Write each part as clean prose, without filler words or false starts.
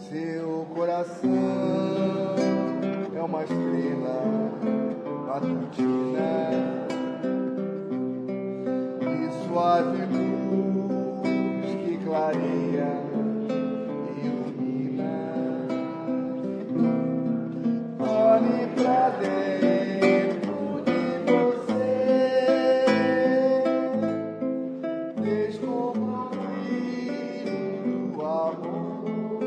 Seu coração é uma estrela matutina e suave luz que clareia e ilumina. Olhe pra dentro de você, descubra o brilho do amor,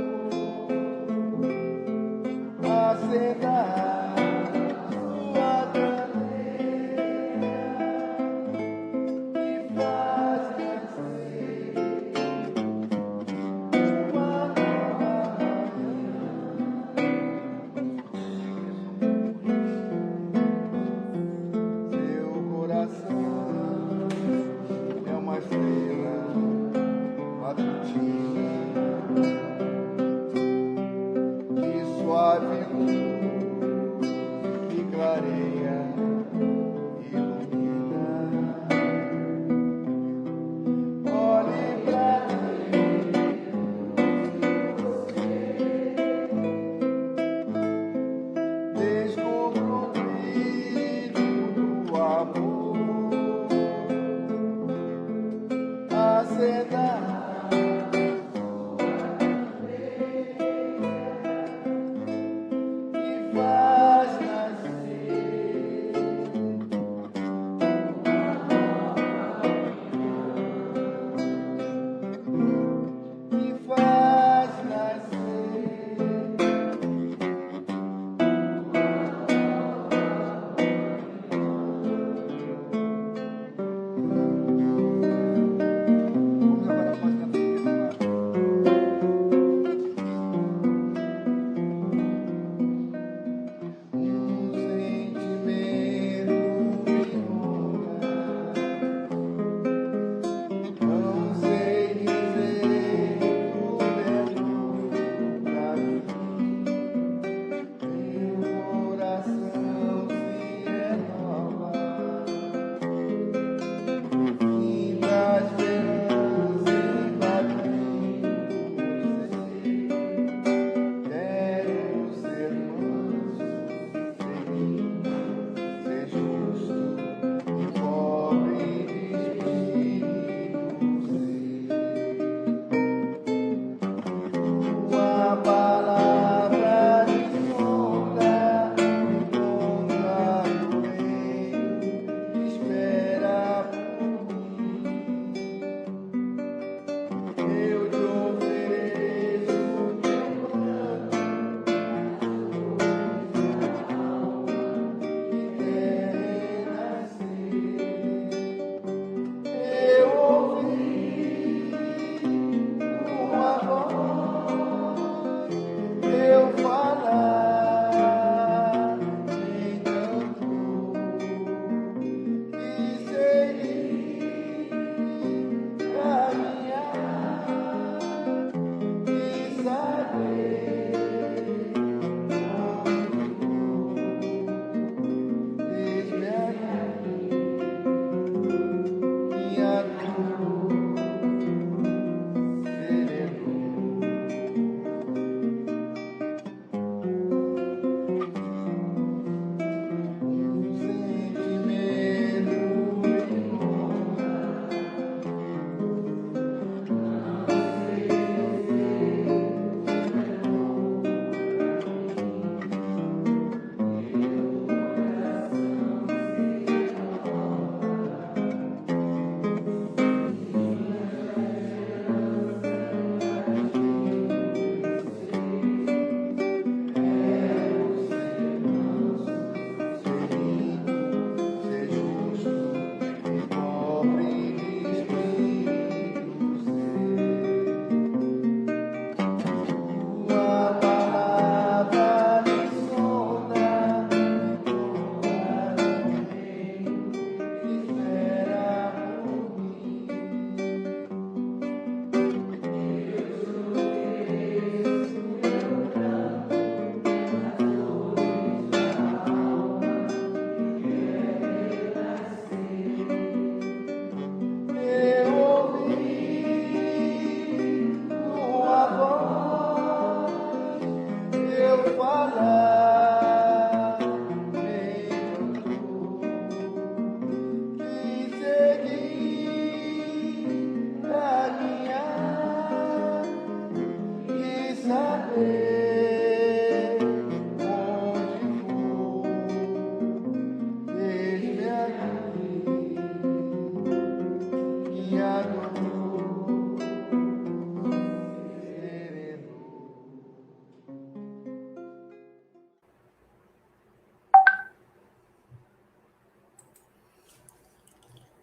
acenda sua candeia e faz nascer uma nova manhã. Seu coração é uma estrela matutina que suave luz que clareia e ilumina. Olhe pra dentro, descubra o brilho do amor, acenda e faz nascer e faz nascer. Vamos agora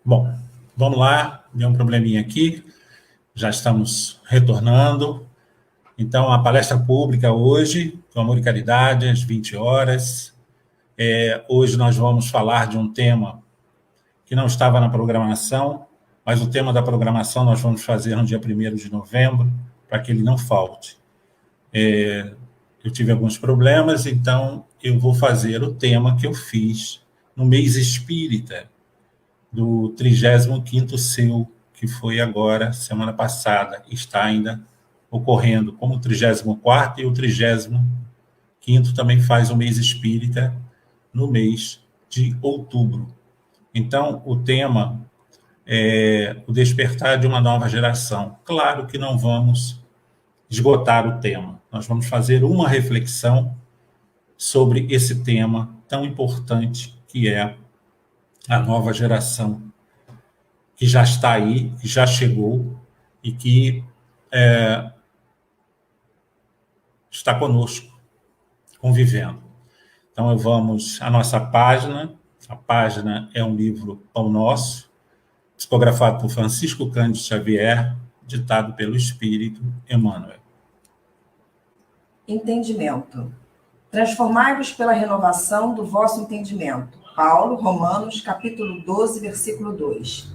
Bom, vamos lá, deu um probleminha aqui, já estamos retornando. Então, a palestra pública hoje, com Amor e Caridade, às 20 horas. Hoje nós vamos falar de um tema que não estava na programação, mas o tema da programação nós vamos fazer no dia 1º de novembro, para que ele não falte. Eu tive alguns problemas, então eu vou fazer o tema que eu fiz no mês espírita, do 35º seu, que foi agora, semana passada, está ainda ocorrendo, como o 34º e o 35º também faz o mês espírita no mês de outubro. Então, o tema é o despertar de uma nova geração. Claro que não vamos esgotar o tema, nós vamos fazer uma reflexão sobre esse tema tão importante que é a nova geração, que já está aí, que já chegou e que está conosco, convivendo. Então, vamos à nossa página. A página é um livro Pão Nosso, psicografado por Francisco Cândido Xavier, ditado pelo Espírito Emmanuel. Entendimento. Transformai-vos pela renovação do vosso entendimento. Paulo, Romanos, capítulo 12, versículo 2.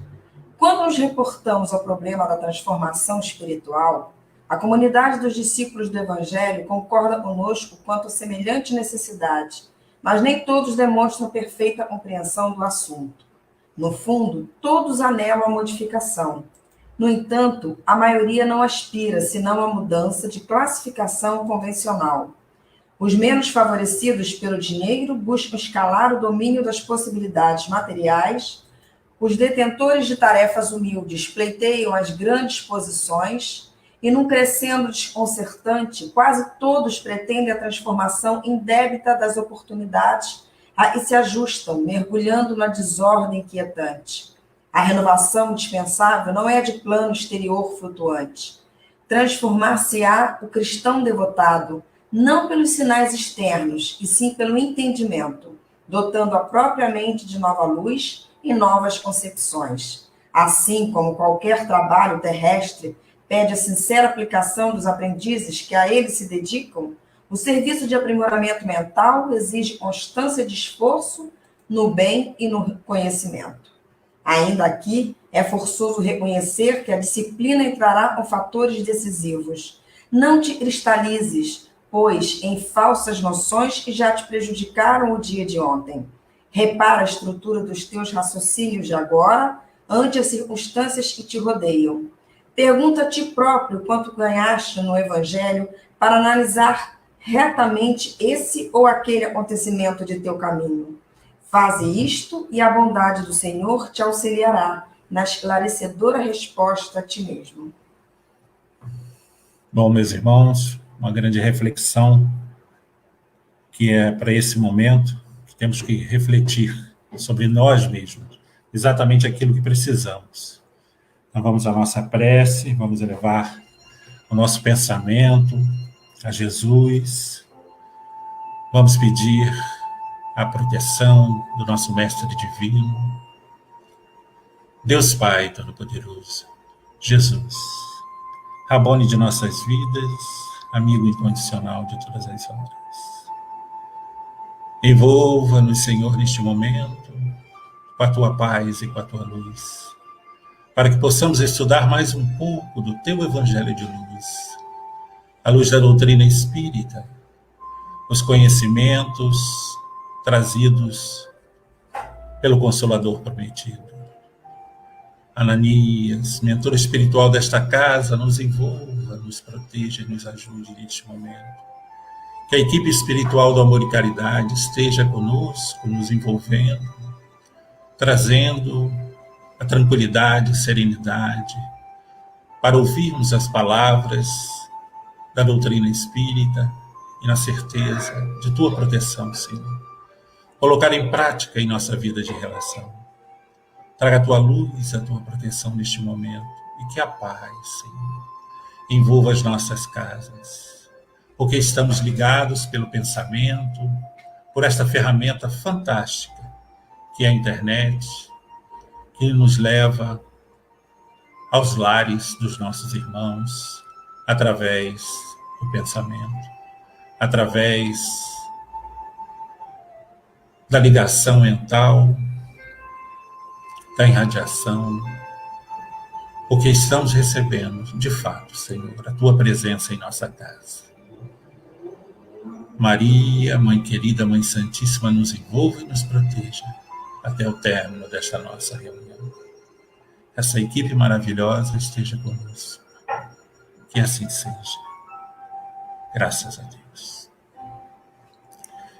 Quando nos reportamos ao problema da transformação espiritual, a comunidade dos discípulos do Evangelho concorda conosco quanto a semelhante necessidade, mas nem todos demonstram perfeita compreensão do assunto. No fundo, todos anelam a modificação. No entanto, a maioria não aspira senão a mudança de classificação convencional. Os menos favorecidos pelo dinheiro buscam escalar o domínio das possibilidades materiais. Os detentores de tarefas humildes pleiteiam as grandes posições e, num crescendo desconcertante, quase todos pretendem a transformação indébita das oportunidades e se ajustam, mergulhando na desordem inquietante. A renovação indispensável não é de plano exterior flutuante. Transformar-se-á o cristão devotado, não pelos sinais externos, e sim pelo entendimento, dotando a própria mente de nova luz e novas concepções. Assim como qualquer trabalho terrestre pede a sincera aplicação dos aprendizes que a ele se dedicam, o serviço de aprimoramento mental exige constância de esforço no bem e no conhecimento. Ainda aqui, é forçoso reconhecer que a disciplina entrará com fatores decisivos. Não te cristalizes, pois, em falsas noções que já te prejudicaram o dia de ontem. Repara a estrutura dos teus raciocínios de agora, ante as circunstâncias que te rodeiam. Pergunta a ti próprio quanto ganhaste no Evangelho para analisar retamente esse ou aquele acontecimento de teu caminho. Faze isto e a bondade do Senhor te auxiliará na esclarecedora resposta a ti mesmo. Bom, meus irmãos, uma grande reflexão que é para esse momento, que temos que refletir sobre nós mesmos, exatamente aquilo que precisamos. Então vamos à nossa prece, vamos elevar o nosso pensamento a Jesus, vamos pedir a proteção do nosso Mestre Divino, Deus Pai Todo-Poderoso, Jesus, Rabboni de nossas vidas, amigo incondicional de todas as horas. Envolva-nos, Senhor, neste momento, com a Tua paz e com a Tua luz, para que possamos estudar mais um pouco do Teu Evangelho de luz, à luz da doutrina espírita, os conhecimentos trazidos pelo Consolador prometido. Ananias, mentor espiritual desta casa, nos envolva, nos proteja e nos ajude neste momento. Que a equipe espiritual do Amor e Caridade esteja conosco, nos envolvendo, trazendo a tranquilidade e serenidade para ouvirmos as palavras da doutrina espírita e na certeza de Tua proteção, Senhor. Colocar em prática em nossa vida de relação. Traga a Tua luz, a Tua proteção neste momento e que a paz, Senhor, envolva as nossas casas, porque estamos ligados pelo pensamento, por esta ferramenta fantástica que é a internet, que nos leva aos lares dos nossos irmãos, através do pensamento, através da ligação mental, da irradiação, porque estamos recebendo, de fato, Senhor, a Tua presença em nossa casa. Maria, Mãe querida, Mãe Santíssima, nos envolva e nos proteja até o término desta nossa reunião. Essa equipe maravilhosa esteja conosco. Que assim seja. Graças a Deus.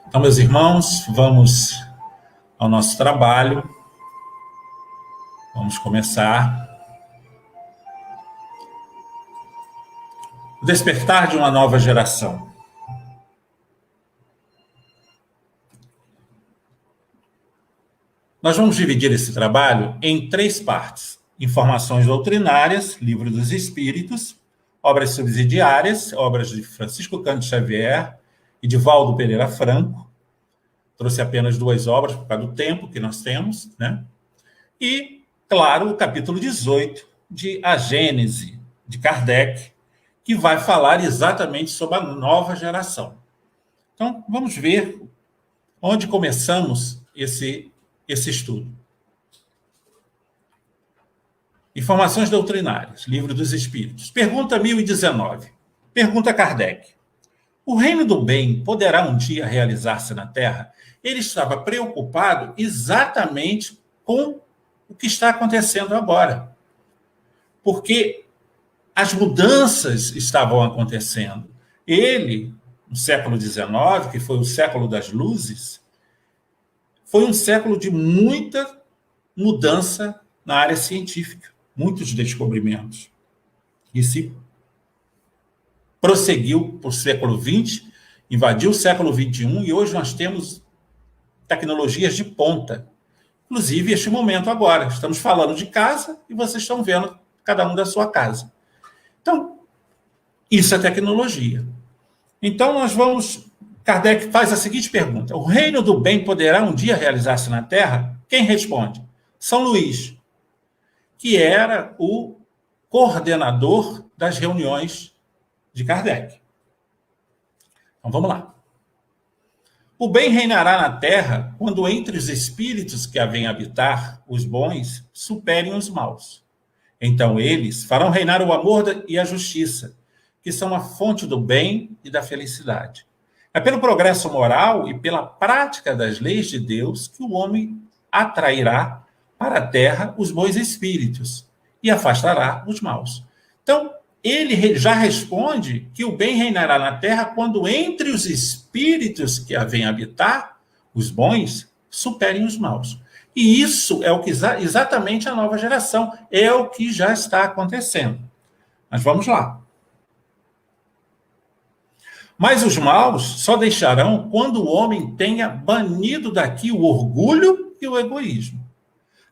Então, meus irmãos, vamos ao nosso trabalho. Vamos começar. O despertar de uma nova geração. Nós vamos dividir esse trabalho em 3 partes. Informações doutrinárias, Livro dos Espíritos, obras subsidiárias, obras de Francisco Cândido Xavier e de Valdo Pereira Franco. Trouxe apenas 2 obras por causa do tempo que nós temos, né? E, claro, o capítulo 18 de A Gênese, de Kardec, que vai falar exatamente sobre a nova geração. Então, vamos ver onde começamos esse estudo. Informações doutrinárias, Livro dos Espíritos. Pergunta 1019. Pergunta Kardec. O reino do bem poderá um dia realizar-se na Terra? Ele estava preocupado exatamente com o que está acontecendo agora. Porque as mudanças estavam acontecendo. Ele, no século XIX, que foi o século das luzes, foi um século de muita mudança na área científica, muitos descobrimentos. E se prosseguiu para o século XX, invadiu o século XXI, e hoje nós temos tecnologias de ponta. Inclusive, este momento agora. Estamos falando de casa e vocês estão vendo cada um da sua casa. Então, isso é tecnologia. Então, nós vamos... Kardec faz a seguinte pergunta. O reino do bem poderá um dia realizar-se na Terra? Quem responde? São Luís, que era o coordenador das reuniões de Kardec. Então, vamos lá. O bem reinará na Terra quando entre os espíritos que a vêm habitar, os bons, superem os maus. Então, eles farão reinar o amor e a justiça, que são a fonte do bem e da felicidade. É pelo progresso moral e pela prática das leis de Deus que o homem atrairá para a Terra os bons espíritos e afastará os maus. Então, ele já responde que o bem reinará na Terra quando entre os espíritos que a vêm habitar, os bons, superem os maus. E isso é o que exatamente a nova geração, é o que já está acontecendo. Mas vamos lá. Mas os maus só deixarão quando o homem tenha banido daqui o orgulho e o egoísmo.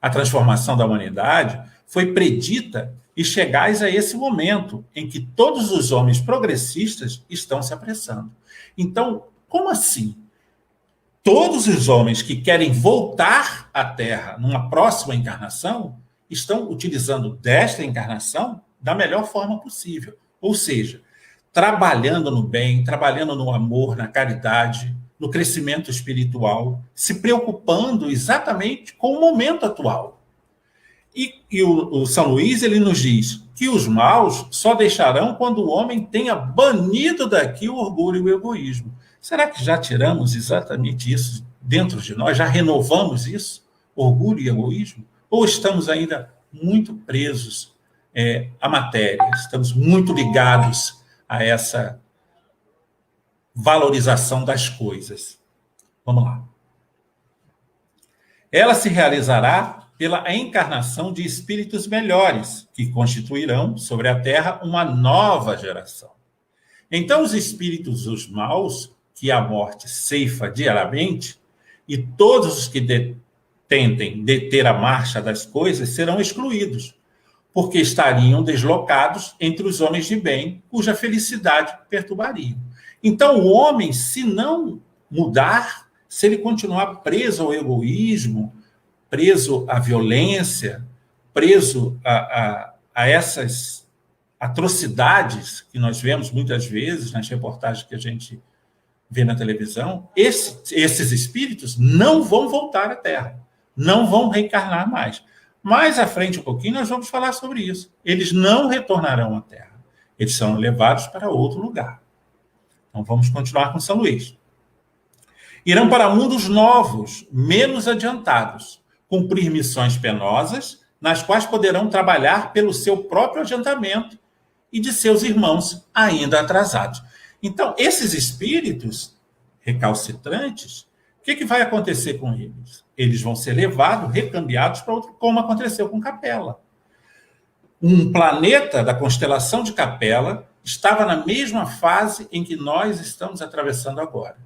A transformação da humanidade foi predita e chegais a esse momento em que todos os homens progressistas estão se apressando. Então, como assim? Todos os homens que querem voltar à Terra numa próxima encarnação estão utilizando desta encarnação da melhor forma possível. Ou seja, trabalhando no bem, trabalhando no amor, na caridade, no crescimento espiritual, se preocupando exatamente com o momento atual. E o São Luís, ele nos diz que os maus só deixarão quando o homem tenha banido daqui o orgulho e o egoísmo. Será que já tiramos exatamente isso dentro de nós? Já renovamos isso? Orgulho e egoísmo? Ou estamos ainda muito presos à matéria? Estamos muito ligados a essa valorização das coisas. Vamos lá. Ela se realizará pela encarnação de espíritos melhores, que constituirão sobre a Terra uma nova geração. Então, os espíritos, os maus, que a morte ceifa diariamente, e todos os que tentem deter a marcha das coisas serão excluídos, porque estariam deslocados entre os homens de bem, cuja felicidade perturbaria. Então, o homem, se não mudar, se ele continuar preso ao egoísmo, preso à violência, preso a essas atrocidades que nós vemos muitas vezes nas reportagens que a gente vê na televisão, esses espíritos não vão voltar à Terra, não vão reencarnar mais. Mais à frente um pouquinho nós vamos falar sobre isso. Eles não retornarão à Terra. Eles serão levados para outro lugar. Então vamos continuar com São Luís. Irão para mundos novos, menos adiantados, cumprir missões penosas, nas quais poderão trabalhar pelo seu próprio adiantamento e de seus irmãos ainda atrasados. Então, esses espíritos recalcitrantes, o que vai acontecer com eles? Eles vão ser levados, recambiados para outro, como aconteceu com Capela. Um planeta da constelação de Capela estava na mesma fase em que nós estamos atravessando agora.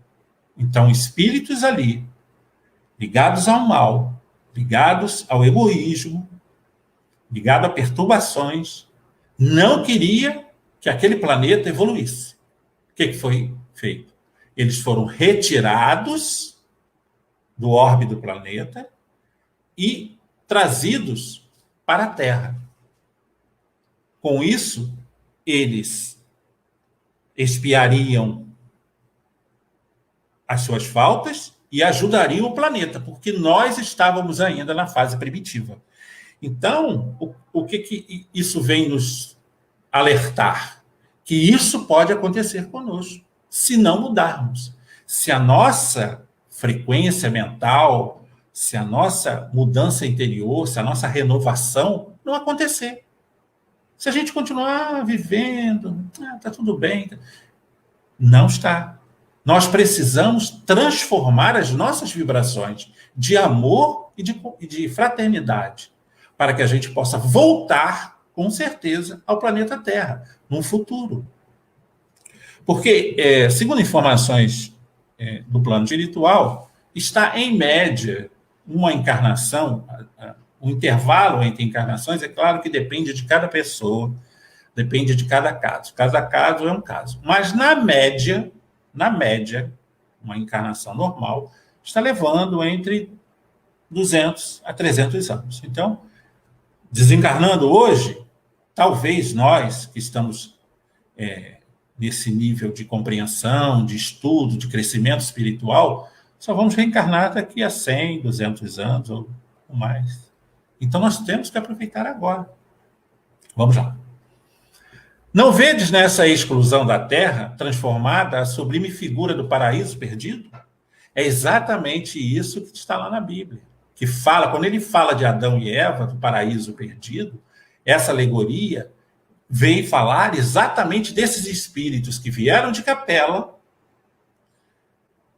Então, espíritos ali, ligados ao mal, ligados ao egoísmo, ligados a perturbações, não queria que aquele planeta evoluísse. O que foi feito? Eles foram retirados do orbe do planeta e trazidos para a Terra. Com isso, eles expiariam as suas faltas e ajudariam o planeta, porque nós estávamos ainda na fase primitiva. Então, o que isso vem nos alertar? Que isso pode acontecer conosco, se não mudarmos. Se a nossa frequência mental, se a nossa mudança interior, se a nossa renovação não acontecer. Se a gente continuar vivendo, está tudo bem. Não está. Nós precisamos transformar as nossas vibrações de amor e de fraternidade, para que a gente possa voltar, com certeza, ao planeta Terra, num futuro. Porque, segundo informações do plano espiritual, está, em média, uma encarnação, o intervalo entre encarnações, é claro que depende de cada pessoa, depende de cada caso. Cada caso é um caso. Mas, na média, uma encarnação normal está levando entre 200 a 300 anos. Então, desencarnando hoje, talvez nós que estamos nesse nível de compreensão, de estudo, de crescimento espiritual, só vamos reencarnar daqui a 100, 200 anos ou mais. Então, nós temos que aproveitar agora. Vamos lá. Não vedes nessa exclusão da Terra, transformada, a sublime figura do paraíso perdido? É exatamente isso que está lá na Bíblia. Que fala, quando ele fala de Adão e Eva, do paraíso perdido, essa alegoria vem falar exatamente desses espíritos que vieram de Capela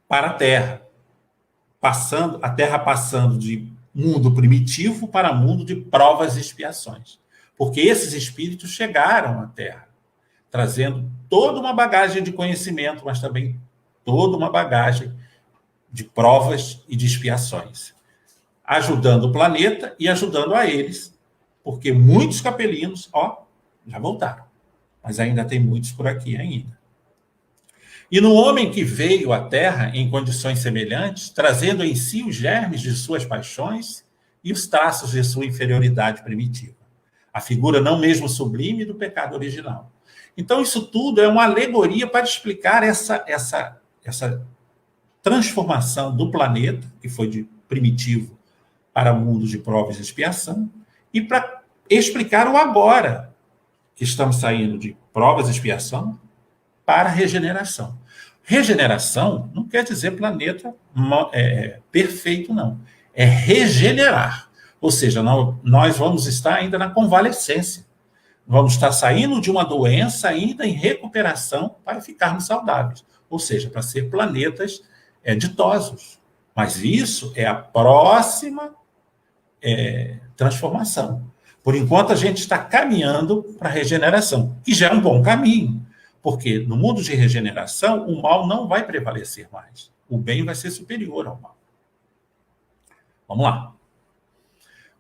para a Terra. A Terra passando de mundo primitivo para mundo de provas e expiações. Porque esses espíritos chegaram à Terra, trazendo toda uma bagagem de conhecimento, mas também toda uma bagagem de provas e de expiações, ajudando o planeta e ajudando a eles, porque muitos capelinos, já voltaram, mas ainda tem muitos por aqui ainda. E no homem que veio à Terra em condições semelhantes, trazendo em si os germes de suas paixões e os traços de sua inferioridade primitiva, a figura não mesmo sublime do pecado original. Então, isso tudo é uma alegoria para explicar essa transformação do planeta, que foi de primitivo para mundo de provas e expiação, e para explicar o agora, que estamos saindo de provas e expiação para regeneração. Regeneração não quer dizer planeta perfeito, não. É regenerar. Ou seja, nós vamos estar ainda na convalescência. Vamos estar saindo de uma doença ainda em recuperação para ficarmos saudáveis. Ou seja, para ser planetas ditosos. Mas isso é a próxima transformação. Por enquanto, a gente está caminhando para a regeneração, que já é um bom caminho. Porque no mundo de regeneração, o mal não vai prevalecer mais. O bem vai ser superior ao mal. Vamos lá.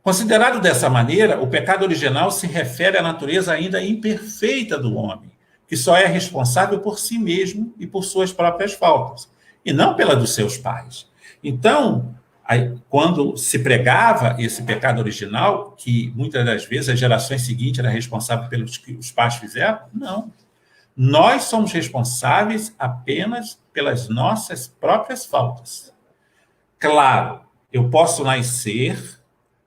Considerado dessa maneira, o pecado original se refere à natureza ainda imperfeita do homem, que só é responsável por si mesmo e por suas próprias faltas, e não pela dos seus pais. Então, Aí, quando se pregava esse pecado original, que muitas das vezes as gerações seguintes eram responsáveis pelos que os pais fizeram, não. Nós somos responsáveis apenas pelas nossas próprias faltas. Claro, eu posso nascer,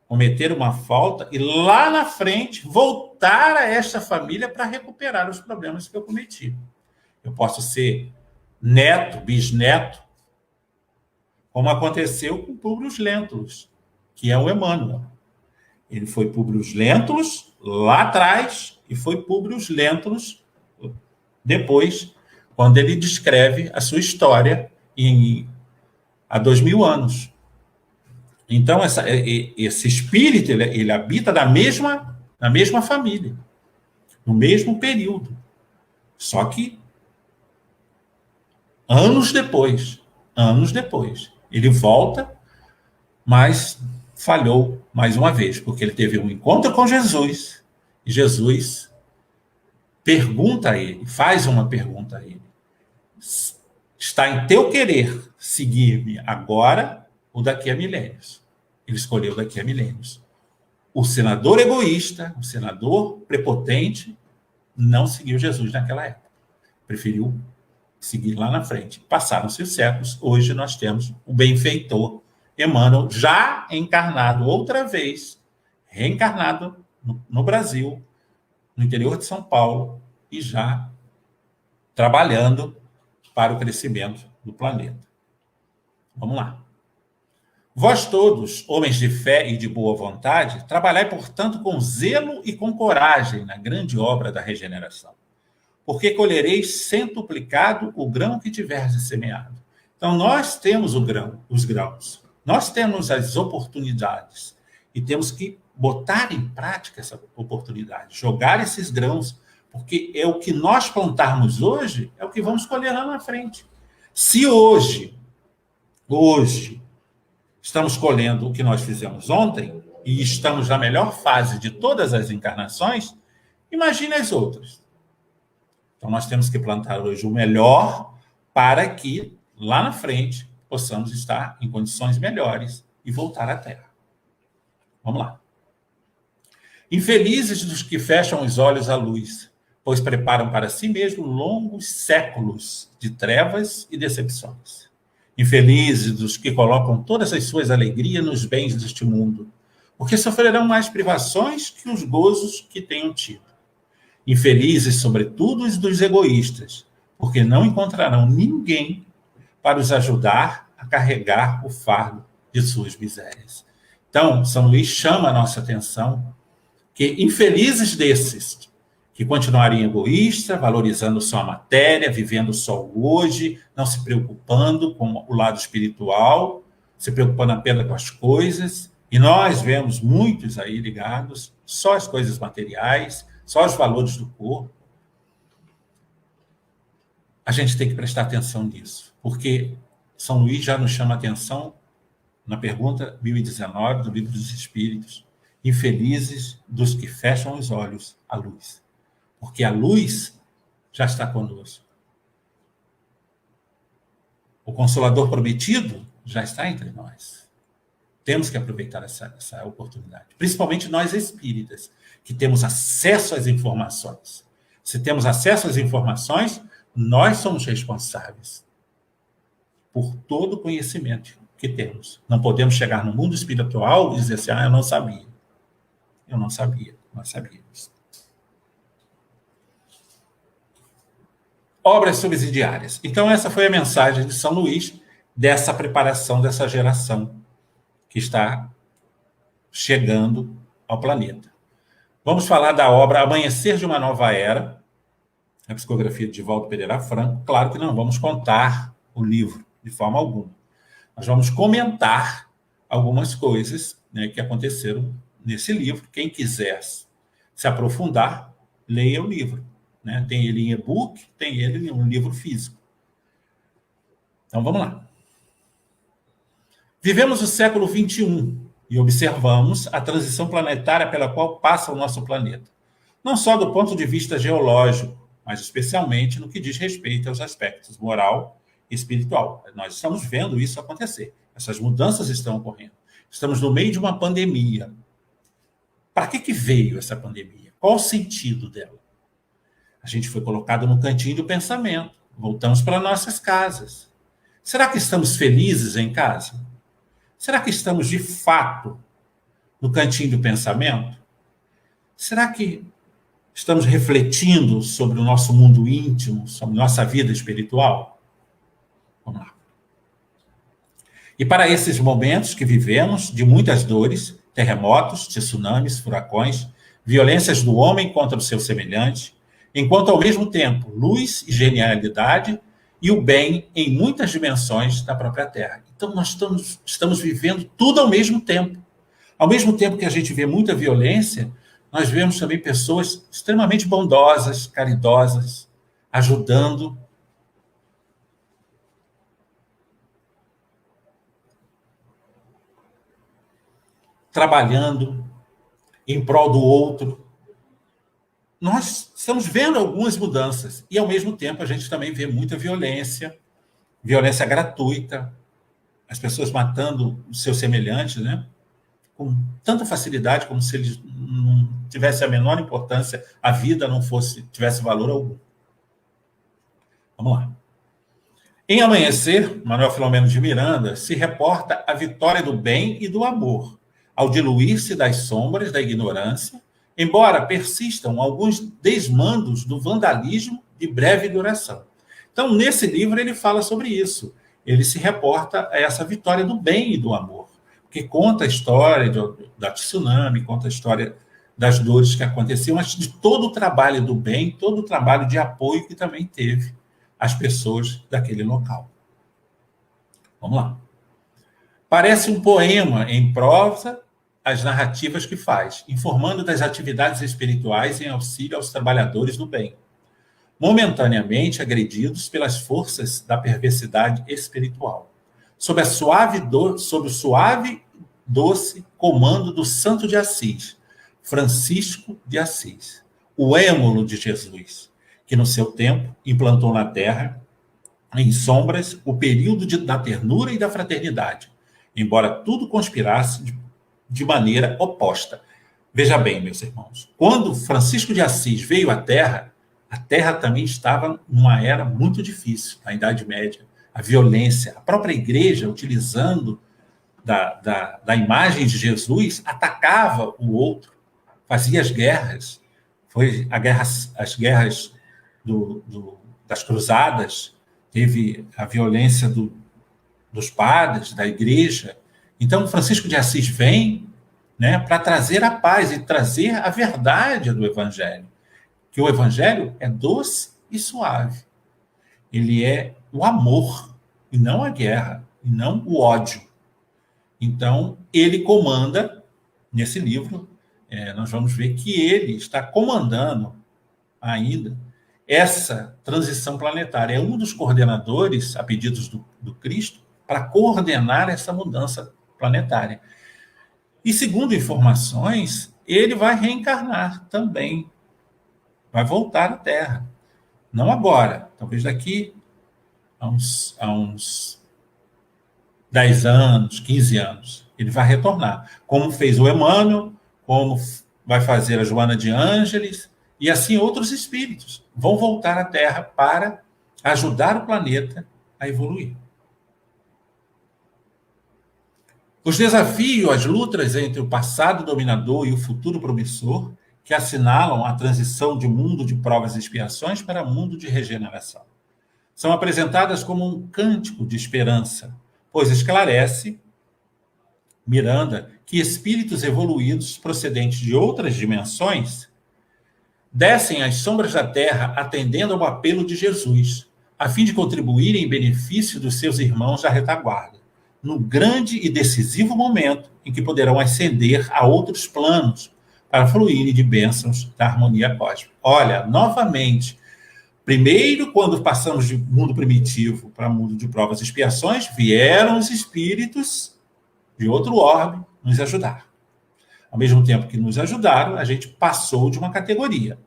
cometer uma falta e lá na frente voltar a esta família para recuperar os problemas que eu cometi. Eu posso ser neto, bisneto, como aconteceu com Públio Lentulus, que é o Emmanuel. Ele foi Públio Lentulus lá atrás e foi Públio Lentulus depois, quando ele descreve a sua história há 2000 anos. Então, esse espírito, ele habita na mesma família, no mesmo período. Só que anos depois, ele volta, mas falhou mais uma vez, porque ele teve um encontro com Jesus, e Jesus pergunta a ele, faz uma pergunta a ele: está em teu querer seguir-me agora ou daqui a milênios? Ele escolheu daqui a milênios. O senador egoísta, o senador prepotente, não seguiu Jesus naquela época. Preferiu seguir lá na frente. Passaram-se os séculos, hoje nós temos o benfeitor Emmanuel, já encarnado outra vez, reencarnado no Brasil, no interior de São Paulo, e já trabalhando para o crescimento do planeta. Vamos lá. Vós todos, homens de fé e de boa vontade, trabalhai, portanto, com zelo e com coragem na grande obra da regeneração, porque colhereis centuplicado o grão que tiverdes semeado. Então, nós temos os grãos, nós temos as oportunidades, e temos que botar em prática essa oportunidade, jogar esses grãos, porque é o que nós plantarmos hoje, é o que vamos colher lá na frente. Se hoje, estamos colhendo o que nós fizemos ontem, e estamos na melhor fase de todas as encarnações, imagine as outras. Então, nós temos que plantar hoje o melhor para que, lá na frente, possamos estar em condições melhores e voltar à Terra. Vamos lá. Infelizes dos que fecham os olhos à luz, pois preparam para si mesmos longos séculos de trevas e decepções. Infelizes dos que colocam todas as suas alegrias nos bens deste mundo, porque sofrerão mais privações que os gozos que tenham tido. Infelizes, sobretudo, os dos egoístas, porque não encontrarão ninguém para os ajudar a carregar o fardo de suas misérias. Então, São Luís chama a nossa atenção que infelizes desses que continuarem egoístas, valorizando só a matéria, vivendo só o hoje, não se preocupando com o lado espiritual, se preocupando apenas com as coisas, e nós vemos muitos aí ligados só às coisas materiais, só aos valores do corpo. A gente tem que prestar atenção nisso, porque São Luís já nos chama a atenção na pergunta 1019 do Livro dos Espíritos: infelizes dos que fecham os olhos à luz, porque a luz já está conosco. O Consolador prometido já está entre nós. Temos que aproveitar essa oportunidade, principalmente nós espíritas, que temos acesso às informações. Se temos acesso às informações, nós somos responsáveis por todo o conhecimento que temos. Não podemos chegar no mundo espiritual e dizer assim: eu não sabia. Eu não sabia, nós sabíamos. Obras subsidiárias. Então, essa foi a mensagem de São Luís, dessa preparação dessa geração que está chegando ao planeta. Vamos falar da obra Amanhecer de uma Nova Era, a psicografia de Divaldo Pereira Franco. Claro que não vamos contar o livro de forma alguma. Nós vamos comentar algumas coisas, né, que aconteceram nesse livro. Quem quiser se aprofundar, leia o livro. Né? Tem ele em e-book, tem ele em um livro físico. Então, vamos lá. Vivemos o século XXI e observamos a transição planetária pela qual passa o nosso planeta. Não só do ponto de vista geológico, mas especialmente no que diz respeito aos aspectos moral espiritual. Nós estamos vendo isso acontecer. Essas mudanças estão ocorrendo. Estamos no meio de uma pandemia. Para que veio essa pandemia? Qual o sentido dela? A gente foi colocado no cantinho do pensamento. Voltamos para nossas casas. Será que estamos felizes em casa? Será que estamos, de fato, no cantinho do pensamento? Será que estamos refletindo sobre o nosso mundo íntimo, sobre nossa vida espiritual? Vamos lá. E para esses momentos que vivemos, de muitas dores, terremotos, tsunamis, furacões, violências do homem contra o seu semelhante, enquanto ao mesmo tempo luz e genialidade e o bem em muitas dimensões da própria Terra. Então nós estamos vivendo tudo ao mesmo tempo. Ao mesmo tempo que a gente vê muita violência, nós vemos também pessoas extremamente bondosas, caridosas, ajudando. Trabalhando em prol do outro. Nós estamos vendo algumas mudanças e, ao mesmo tempo, a gente também vê muita violência, violência gratuita, as pessoas matando os seus semelhantes, né? Com tanta facilidade, como se eles não tivessem a menor importância, a vida não tivesse valor algum. Vamos lá. Em Amanhecer, Manuel Filomeno de Miranda se reporta a vitória do bem e do amor, ao diluir-se das sombras da ignorância, embora persistam alguns desmandos do vandalismo de breve duração. Então, nesse livro, ele fala sobre isso. Ele se reporta a essa vitória do bem e do amor, que conta a história da tsunami, conta a história das dores que aconteciam, mas de todo o trabalho do bem, todo o trabalho de apoio que também teve às pessoas daquele local. Vamos lá. Parece um poema em prosa as narrativas que faz, informando das atividades espirituais em auxílio aos trabalhadores do bem, momentaneamente agredidos pelas forças da perversidade espiritual, sob o suave, doce comando do Santo de Assis, Francisco de Assis, o êmulo de Jesus, que no seu tempo implantou na Terra, em sombras, o período da ternura e da fraternidade, embora tudo conspirasse de maneira oposta. Veja bem, meus irmãos, quando Francisco de Assis veio à Terra, a Terra também estava numa era muito difícil, na Idade Média. A violência, a própria igreja, utilizando da imagem de Jesus, atacava o outro, fazia as guerras. Foi as guerras das cruzadas, teve a violência dos padres, da igreja. Então, Francisco de Assis vem, né, para trazer a paz e trazer a verdade do Evangelho. Que o Evangelho é doce e suave. Ele é o amor, e não a guerra, e não o ódio. Então, ele comanda, nesse livro, nós vamos ver que ele está comandando ainda essa transição planetária. É um dos coordenadores, a pedidos do Cristo, para coordenar essa mudança planetária. E, segundo informações, ele vai reencarnar também. Vai voltar à Terra. Não agora, talvez daqui a uns 10 anos, 15 anos. Ele vai retornar. Como fez o Emmanuel, como vai fazer a Joana de Ângeles, e assim outros espíritos vão voltar à Terra para ajudar o planeta a evoluir. Os desafios, as lutas entre o passado dominador e o futuro promissor, que assinalam a transição de mundo de provas e expiações para mundo de regeneração, são apresentadas como um cântico de esperança, pois esclarece Miranda que espíritos evoluídos procedentes de outras dimensões descem às sombras da Terra atendendo ao apelo de Jesus, a fim de contribuírem em benefício dos seus irmãos da retaguarda, no grande e decisivo momento em que poderão ascender a outros planos para fluírem de bênçãos da harmonia cósmica. Olha, novamente, primeiro, quando passamos de mundo primitivo para mundo de provas e expiações, vieram os espíritos de outro orbe nos ajudar. Ao mesmo tempo que nos ajudaram, a gente passou de uma categoria.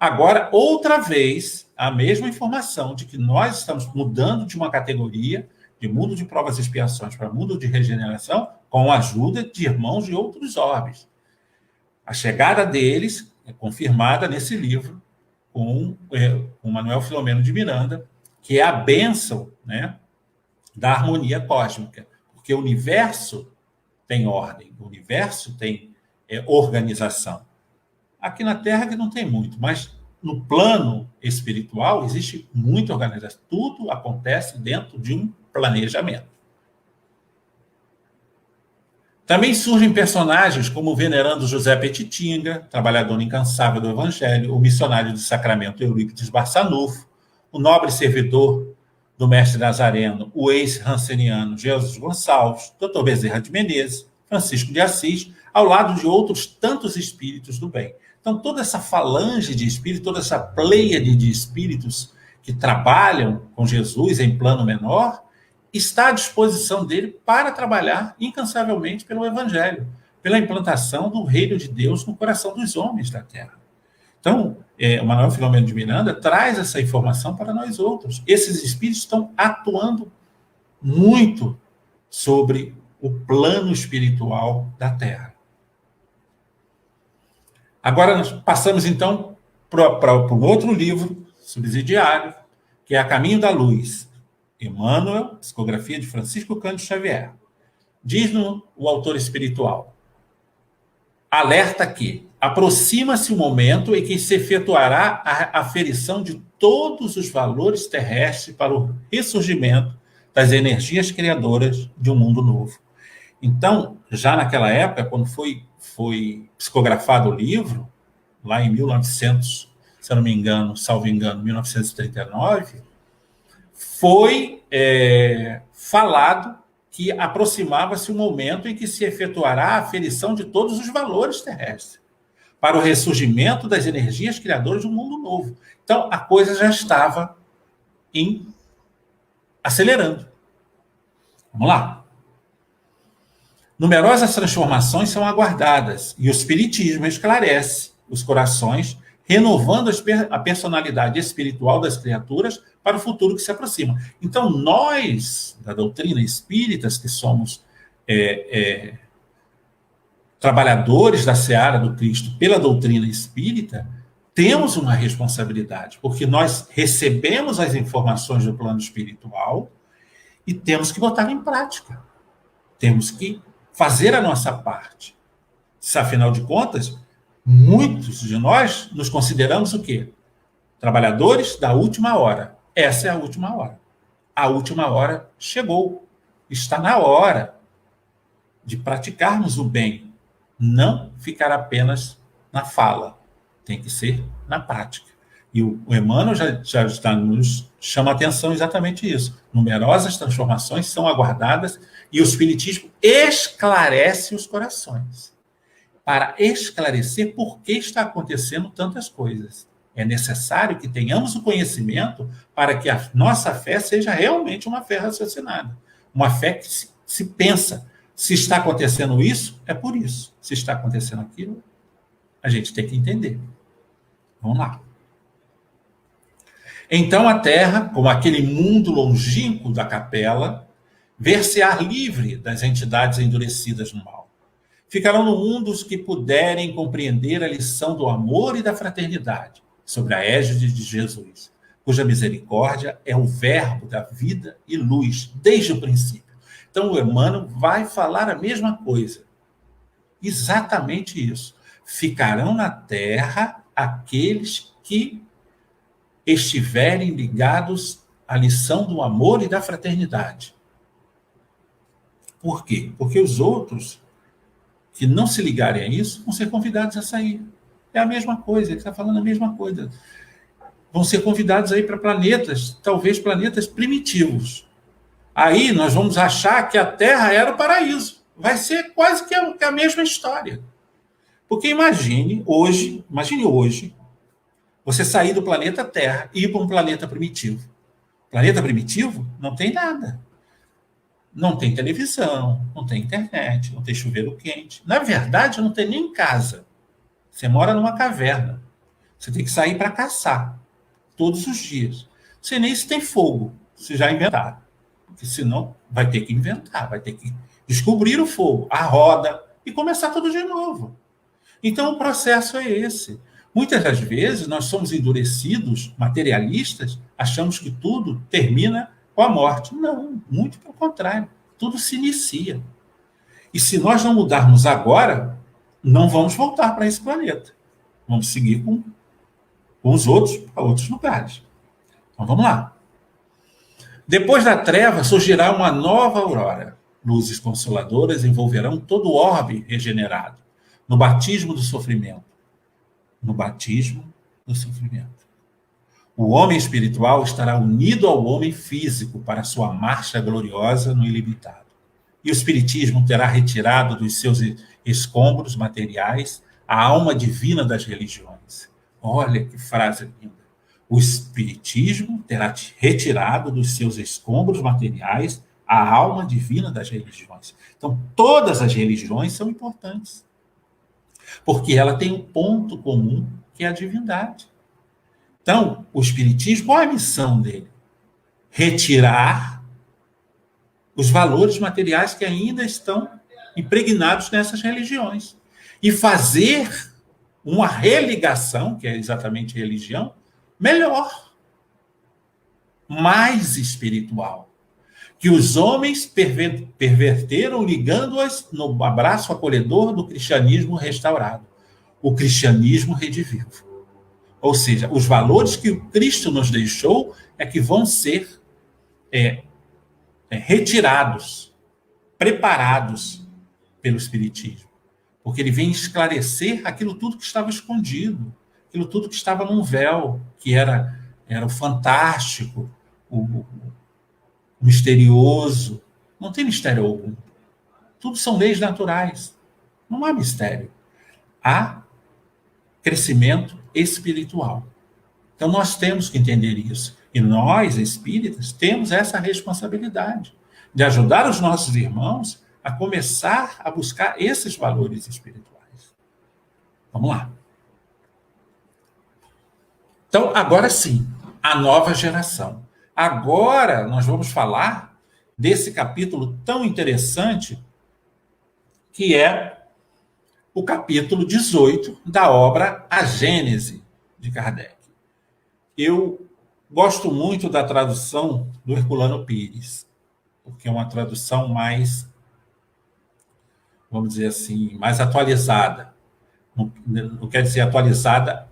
Agora, outra vez, a mesma informação de que nós estamos mudando de uma categoria de mundo de provas e expiações para mundo de regeneração com a ajuda de irmãos de outros orbes. A chegada deles é confirmada nesse livro com o Manuel Filomeno de Miranda, que é a bênção, né, da harmonia cósmica, porque o universo tem ordem, o universo tem organização. Aqui na Terra que não tem muito, mas no plano espiritual existe muita organização. Tudo acontece dentro de um planejamento. Também surgem personagens como o venerando José Petitinga, trabalhador incansável do Evangelho, o missionário do Sacramento Eurípides Barçanufo, o nobre servidor do mestre Nazareno, o ex-ranceniano Jesus Gonçalves, Dr. Bezerra de Menezes, Francisco de Assis, ao lado de outros tantos espíritos do bem. Então, toda essa falange de espíritos, toda essa pleiade de espíritos que trabalham com Jesus em plano menor, está à disposição dele para trabalhar incansavelmente pelo Evangelho, pela implantação do reino de Deus no coração dos homens da Terra. Então, o Manuel Filomeno de Miranda traz essa informação para nós outros. Esses espíritos estão atuando muito sobre o plano espiritual da Terra. Agora, nós passamos, então, para um outro livro subsidiário, que é A Caminho da Luz, Emmanuel, psicografia de Francisco Cândido Xavier. Diz-nos o autor espiritual: alerta que aproxima-se o momento em que se efetuará a aferição de todos os valores terrestres para o ressurgimento das energias criadoras de um mundo novo. Então, já naquela época, quando foi psicografado o livro, lá em 1900, se eu não me engano, salvo engano, 1939, foi falado que aproximava-se o momento em que se efetuará a aferição de todos os valores terrestres para o ressurgimento das energias criadoras de um mundo novo. Então, a coisa já estava acelerando. Vamos lá. Numerosas transformações são aguardadas e o Espiritismo esclarece os corações, renovando a personalidade espiritual das criaturas para o futuro que se aproxima. Então, nós, da doutrina espíritas, que somos trabalhadores da seara do Cristo pela doutrina espírita, temos uma responsabilidade, porque nós recebemos as informações do plano espiritual e temos que botar em prática. Temos que fazer a nossa parte. Se, afinal de contas, muitos de nós nos consideramos o quê? Trabalhadores da última hora. Essa é a última hora. A última hora chegou. Está na hora de praticarmos o bem. Não ficar apenas na fala. Tem que ser na prática. E o Emmanuel já está nos chama a atenção exatamente isso. Numerosas transformações são aguardadas e o Espiritismo esclarece os corações para esclarecer por que está acontecendo tantas coisas. É necessário que tenhamos o conhecimento para que a nossa fé seja realmente uma fé raciocinada. Uma fé que se pensa. Se está acontecendo isso, é por isso. Se está acontecendo aquilo, a gente tem que entender. Vamos lá. Então a Terra, como aquele mundo longínquo da capela, ver-se-á livre das entidades endurecidas no mal. Ficarão no mundo os que puderem compreender a lição do amor e da fraternidade, sobre a égide de Jesus, cuja misericórdia é o verbo da vida e luz, desde o princípio. Então o Emmanuel vai falar a mesma coisa. Exatamente isso. Ficarão na Terra aqueles que estiverem ligados à lição do amor e da fraternidade. Por quê? Porque os outros que não se ligarem a isso vão ser convidados a sair. É a mesma coisa, ele está falando a mesma coisa. Vão ser convidados a ir para planetas, talvez planetas primitivos. Aí nós vamos achar que a Terra era o paraíso. Vai ser quase que a mesma história. Porque imagine hoje, você sair do planeta Terra e ir para um planeta primitivo. Planeta primitivo não tem nada. Não tem televisão, não tem internet, não tem chuveiro quente. Na verdade, não tem nem casa. Você mora numa caverna. Você tem que sair para caçar todos os dias. Você nem se tem fogo, se já inventaram. Porque senão vai ter que inventar, vai ter que descobrir o fogo, a roda, e começar tudo de novo. Então o processo é esse. Muitas das vezes nós somos endurecidos, materialistas, achamos que tudo termina com a morte. Não, muito pelo contrário. Tudo se inicia. E se nós não mudarmos agora, não vamos voltar para esse planeta. Vamos seguir com os outros para outros lugares. Então vamos lá. Depois da treva surgirá uma nova aurora. Luzes consoladoras envolverão todo o orbe regenerado, no batismo do sofrimento. No batismo do sofrimento. O homem espiritual estará unido ao homem físico para sua marcha gloriosa no ilimitado. E o espiritismo terá retirado dos seus escombros materiais a alma divina das religiões. Olha que frase linda. O espiritismo terá retirado dos seus escombros materiais a alma divina das religiões. Então, todas as religiões são importantes, porque ela tem um ponto comum, que é a divindade. Então, o espiritismo, qual é a missão dele? Retirar os valores materiais que ainda estão impregnados nessas religiões e fazer uma religação, que é exatamente religião, melhor, mais espiritual, que os homens perverteram ligando-as no abraço acolhedor do cristianismo restaurado, o cristianismo redivivo. Ou seja, os valores que o Cristo nos deixou é que vão ser retirados, preparados pelo Espiritismo. Porque ele vem esclarecer aquilo tudo que estava escondido, aquilo tudo que estava num véu, que era o fantástico, o misterioso. Não tem mistério algum. Tudo são leis naturais. Não há mistério. Há crescimento espiritual. Então, nós temos que entender isso. E nós, espíritas, temos essa responsabilidade de ajudar os nossos irmãos a começar a buscar esses valores espirituais. Vamos lá. Então, agora sim, a nova geração. Agora nós vamos falar desse capítulo tão interessante que é o capítulo 18 da obra A Gênese, de Kardec. Eu gosto muito da tradução do Herculano Pires, porque é uma tradução mais, vamos dizer assim, mais atualizada. Não quer dizer atualizando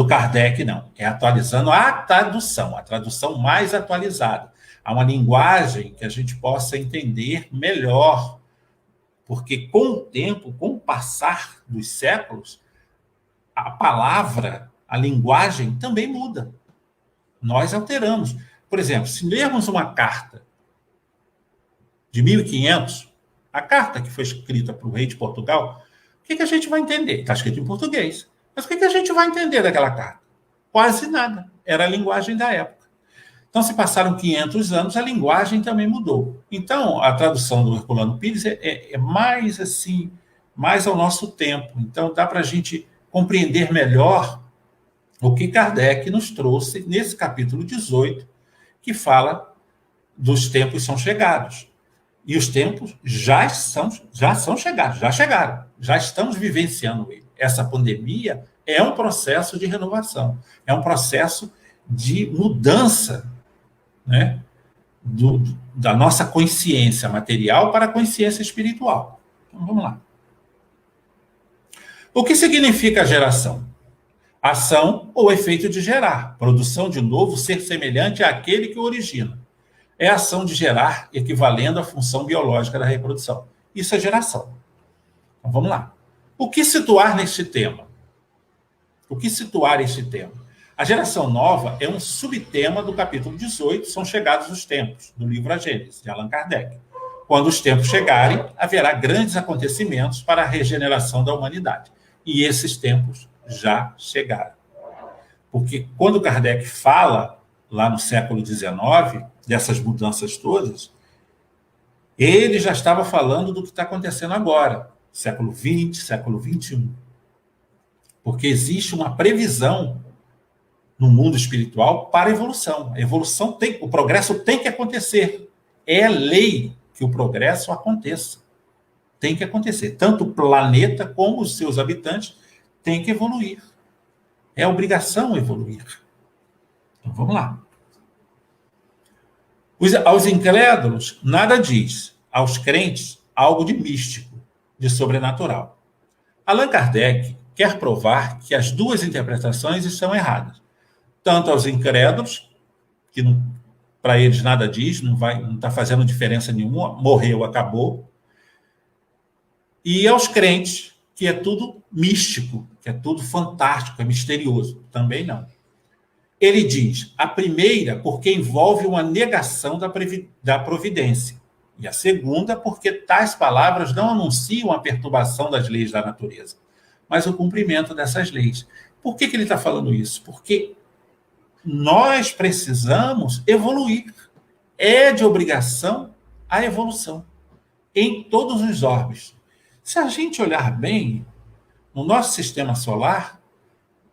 Kardec, não. É atualizando a tradução mais atualizada. Há uma linguagem que a gente possa entender melhor, porque com o tempo, com o passar dos séculos, a palavra, a linguagem também muda. Nós alteramos. Por exemplo, se lermos uma carta de 1500, a carta que foi escrita para o rei de Portugal, o que a gente vai entender? Está escrito em português. Mas o que a gente vai entender daquela carta? Quase nada. Era a linguagem da época. Então, se passaram 500 anos, a linguagem também mudou. Então, a tradução do Herculano Pires é mais assim, mais ao nosso tempo. Então, dá para a gente compreender melhor o que Kardec nos trouxe nesse capítulo 18, que fala dos tempos são chegados. E os tempos já são chegados, já chegaram, já estamos vivenciando ele. Essa pandemia é um processo de renovação, é um processo de mudança, né, da nossa consciência material para a consciência espiritual. Então, vamos lá. O que significa a geração? Ação ou efeito de gerar, produção de novo ser semelhante àquele que o origina. É a ação de gerar equivalendo à função biológica da reprodução. Isso é geração. Então, vamos lá. O que situar neste tema? O que situar este tema? A geração nova é um subtema do capítulo 18, são chegados os tempos, do livro A Gênese, de Allan Kardec. Quando os tempos chegarem, haverá grandes acontecimentos para a regeneração da humanidade. E esses tempos já chegaram. Porque quando Kardec fala, lá no século XIX, dessas mudanças todas, ele já estava falando do que está acontecendo agora, século XX, século XXI. Porque existe uma previsão no mundo espiritual para a evolução. O progresso tem que acontecer. É lei que o progresso aconteça. Tem que acontecer. Tanto o planeta como os seus habitantes têm que evoluir. É obrigação evoluir. Então vamos lá. Aos incrédulos, nada diz. Aos crentes, algo de místico, de sobrenatural. Allan Kardec quer provar que as duas interpretações estão erradas. Tanto aos incrédulos, que para eles nada diz, não está fazendo diferença nenhuma, morreu, acabou. E aos crentes, que é tudo místico, que é tudo fantástico, é misterioso. Também não. Ele diz, a primeira, porque envolve uma negação da providência. E a segunda, porque tais palavras não anunciam a perturbação das leis da natureza, mas o cumprimento dessas leis. Por que ele está falando isso? Porque nós precisamos evoluir. É de obrigação a evolução em todos os orbes. Se a gente olhar bem, no nosso sistema solar,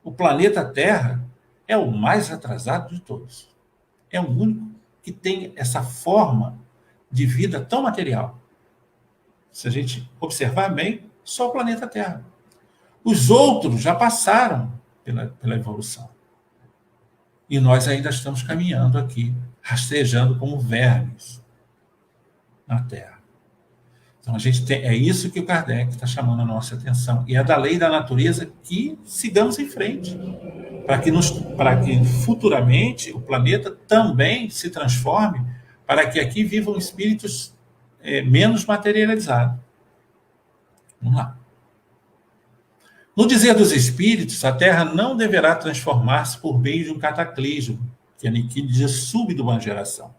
o planeta Terra é o mais atrasado de todos. É o único que tem essa forma de vida tão material. Se a gente observar bem, só o planeta Terra. Os outros já passaram pela evolução. E nós ainda estamos caminhando aqui, rastejando como vermes na Terra. Então, é isso que o Kardec está chamando a nossa atenção. E é da lei da natureza que sigamos em frente. Para que futuramente o planeta também se transforme, para que aqui vivam espíritos menos materializados. Vamos lá. No dizer dos espíritos, a Terra não deverá transformar-se por meio de um cataclismo, que aniquile de súbito uma geração.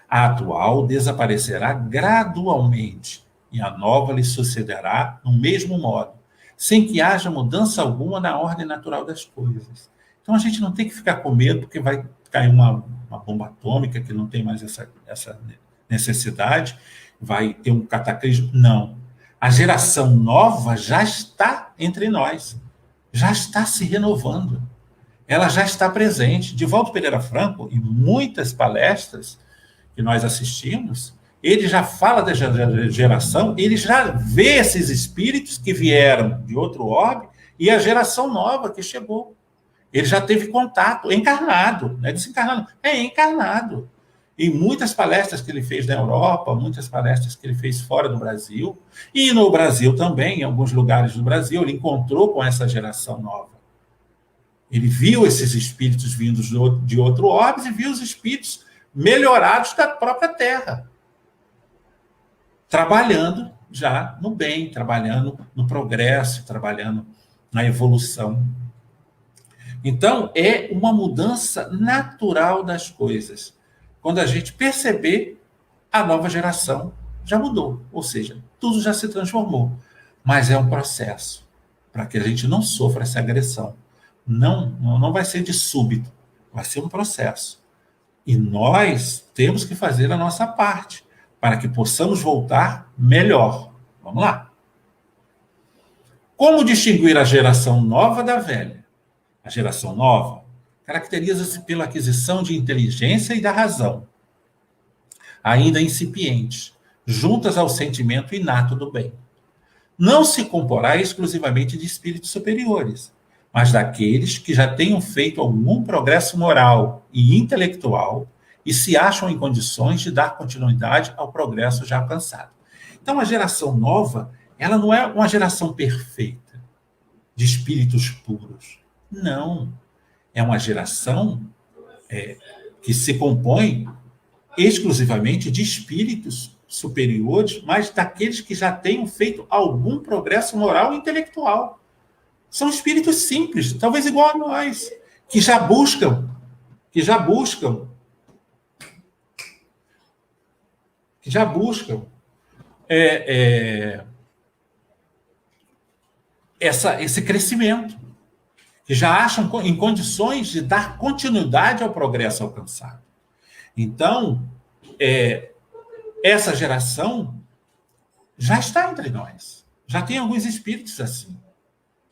A atual desaparecerá gradualmente, e a nova lhe sucederá no mesmo modo, sem que haja mudança alguma na ordem natural das coisas. Então a gente não tem que ficar com medo, porque vai cair uma bomba atômica, que não tem mais essa necessidade, vai ter um cataclismo. Não. A geração nova já está entre nós, já está se renovando, ela já está presente. Divaldo Pereira Franco, em muitas palestras que nós assistimos, ele já fala da geração, ele já vê esses espíritos que vieram de outro orbe e a geração nova que chegou. Ele já teve contato, encarnado, não é desencarnado, é encarnado. Em muitas palestras que ele fez na Europa, muitas palestras que ele fez fora do Brasil, e no Brasil também, em alguns lugares do Brasil, ele encontrou com essa geração nova. Ele viu esses espíritos vindos de outro orbe e viu os espíritos melhorados da própria Terra, trabalhando já no bem, trabalhando no progresso, trabalhando na evolução. Então, é uma mudança natural das coisas. Quando a gente perceber, a nova geração já mudou, ou seja, tudo já se transformou. Mas é um processo, para que a gente não sofra essa agressão. Não vai ser de súbito, vai ser um processo. E nós temos que fazer a nossa parte, para que possamos voltar melhor. Vamos lá. Como distinguir a geração nova da velha? A geração nova caracteriza-se pela aquisição de inteligência e da razão, ainda incipientes, juntas ao sentimento inato do bem. Não se comporá exclusivamente de espíritos superiores, mas daqueles que já tenham feito algum progresso moral e intelectual e se acham em condições de dar continuidade ao progresso já alcançado. Então, a geração nova, ela não é uma geração perfeita, de espíritos puros. Não. É uma geração que se compõe exclusivamente de espíritos superiores, mas daqueles que já tenham feito algum progresso moral e intelectual. São espíritos simples, talvez igual a nós, que já buscam esse crescimento, que já acham em condições de dar continuidade ao progresso alcançado. Então, essa geração já está entre nós. Já tem alguns espíritos assim,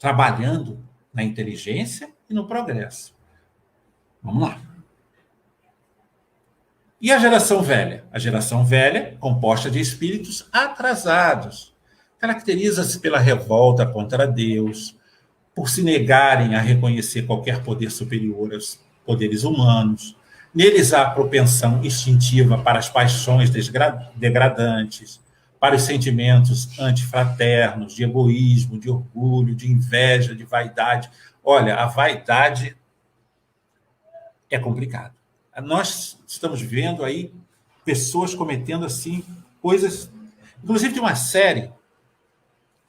trabalhando na inteligência e no progresso. Vamos lá. E a geração velha? A geração velha, composta de espíritos atrasados, caracteriza-se pela revolta contra Deus, por se negarem a reconhecer qualquer poder superior aos poderes humanos. Neles há a propensão instintiva para as paixões degradantes, para os sentimentos antifraternos, de egoísmo, de orgulho, de inveja, de vaidade. Olha, a vaidade é complicado. Nós estamos vendo aí pessoas cometendo assim coisas, inclusive de uma série,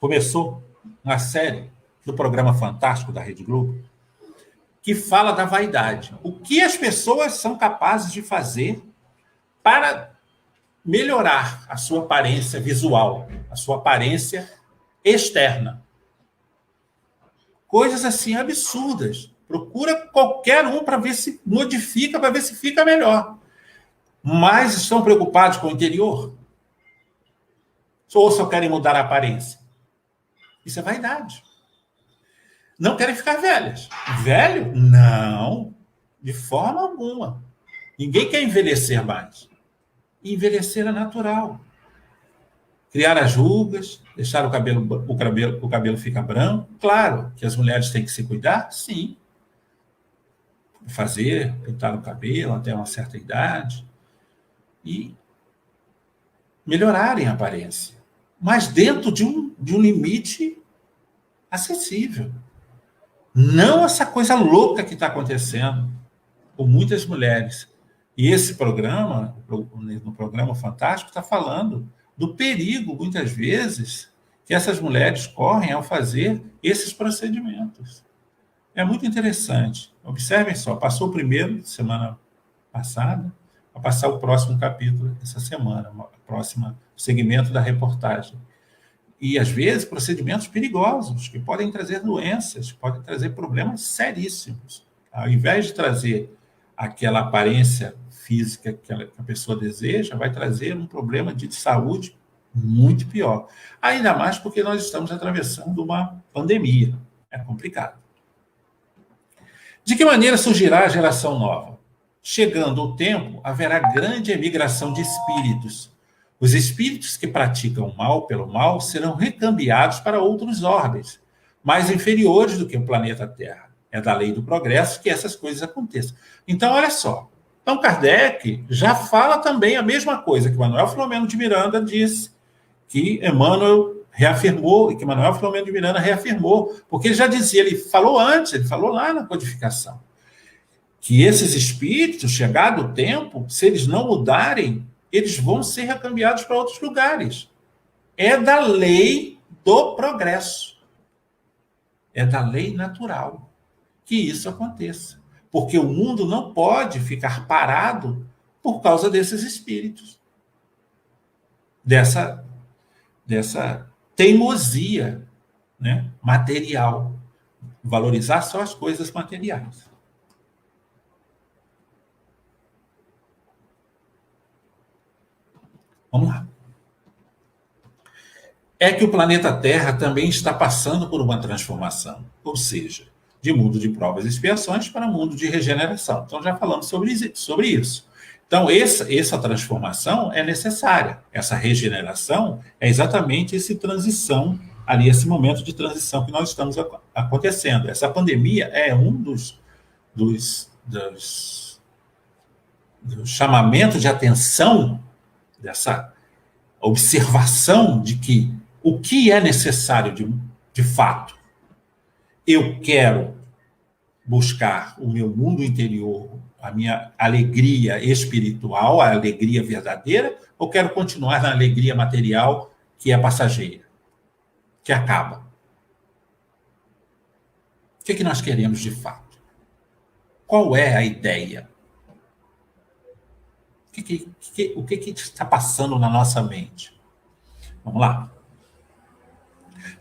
começou uma série do programa Fantástico da Rede Globo, que fala da vaidade. O que as pessoas são capazes de fazer para melhorar a sua aparência visual, a sua aparência externa. Coisas assim absurdas. Procura qualquer um para ver se modifica, para ver se fica melhor. Mas estão preocupados com o interior? Ou só querem mudar a aparência? Isso é vaidade. Não querem ficar velhas. Velho? Não. De forma alguma. Ninguém quer envelhecer mais. Envelhecer é natural. Criar as rugas, deixar o cabelo ficar branco. Claro que as mulheres têm que se cuidar, sim. Pintar o cabelo até uma certa idade e melhorarem a aparência, mas dentro de um limite acessível. Não essa coisa louca que está acontecendo com muitas mulheres. E esse programa, no programa Fantástico, está falando do perigo, muitas vezes, que essas mulheres correm ao fazer esses procedimentos. É muito interessante. Observem só, passou o primeiro, semana passada, vai passar o próximo capítulo essa semana, o próximo segmento da reportagem. E, às vezes, procedimentos perigosos, que podem trazer doenças, podem trazer problemas seríssimos. Ao invés de trazer aquela aparência física que a pessoa deseja, vai trazer um problema de saúde muito pior. Ainda mais porque nós estamos atravessando uma pandemia. É complicado. De que maneira surgirá a geração nova? Chegando o tempo, haverá grande emigração de espíritos. Os espíritos que praticam o mal pelo mal serão recambiados para outros orbes, mais inferiores do que o planeta Terra. É da lei do progresso que essas coisas aconteçam. Então, olha só. Então, Kardec já fala também a mesma coisa que Manuel Filomeno de Miranda disse, que Emmanuel reafirmou, e que Manuel Filomeno de Miranda reafirmou, porque ele já dizia, ele falou antes, ele falou lá na codificação, que esses espíritos, chegado o tempo, se eles não mudarem, eles vão ser recambiados para outros lugares. É da lei do progresso. É da lei natural que isso aconteça. Porque o mundo não pode ficar parado por causa desses espíritos. Dessa teimosia, né, material. Valorizar só as coisas materiais. Vamos lá. É que o planeta Terra também está passando por uma transformação, ou seja, de mundo de provas e expiações para mundo de regeneração. Então, já falamos sobre isso. Então, essa transformação é necessária. Essa regeneração é exatamente essa transição, ali, esse momento de transição que nós estamos acontecendo. Essa pandemia é um dos chamamentos de atenção, dessa observação de que o que é necessário de fato. Eu quero buscar o meu mundo interior, a minha alegria espiritual, a alegria verdadeira, ou quero continuar na alegria material que é passageira, que acaba? O que nós queremos de fato? Qual é a ideia? O que está passando na nossa mente? Vamos lá.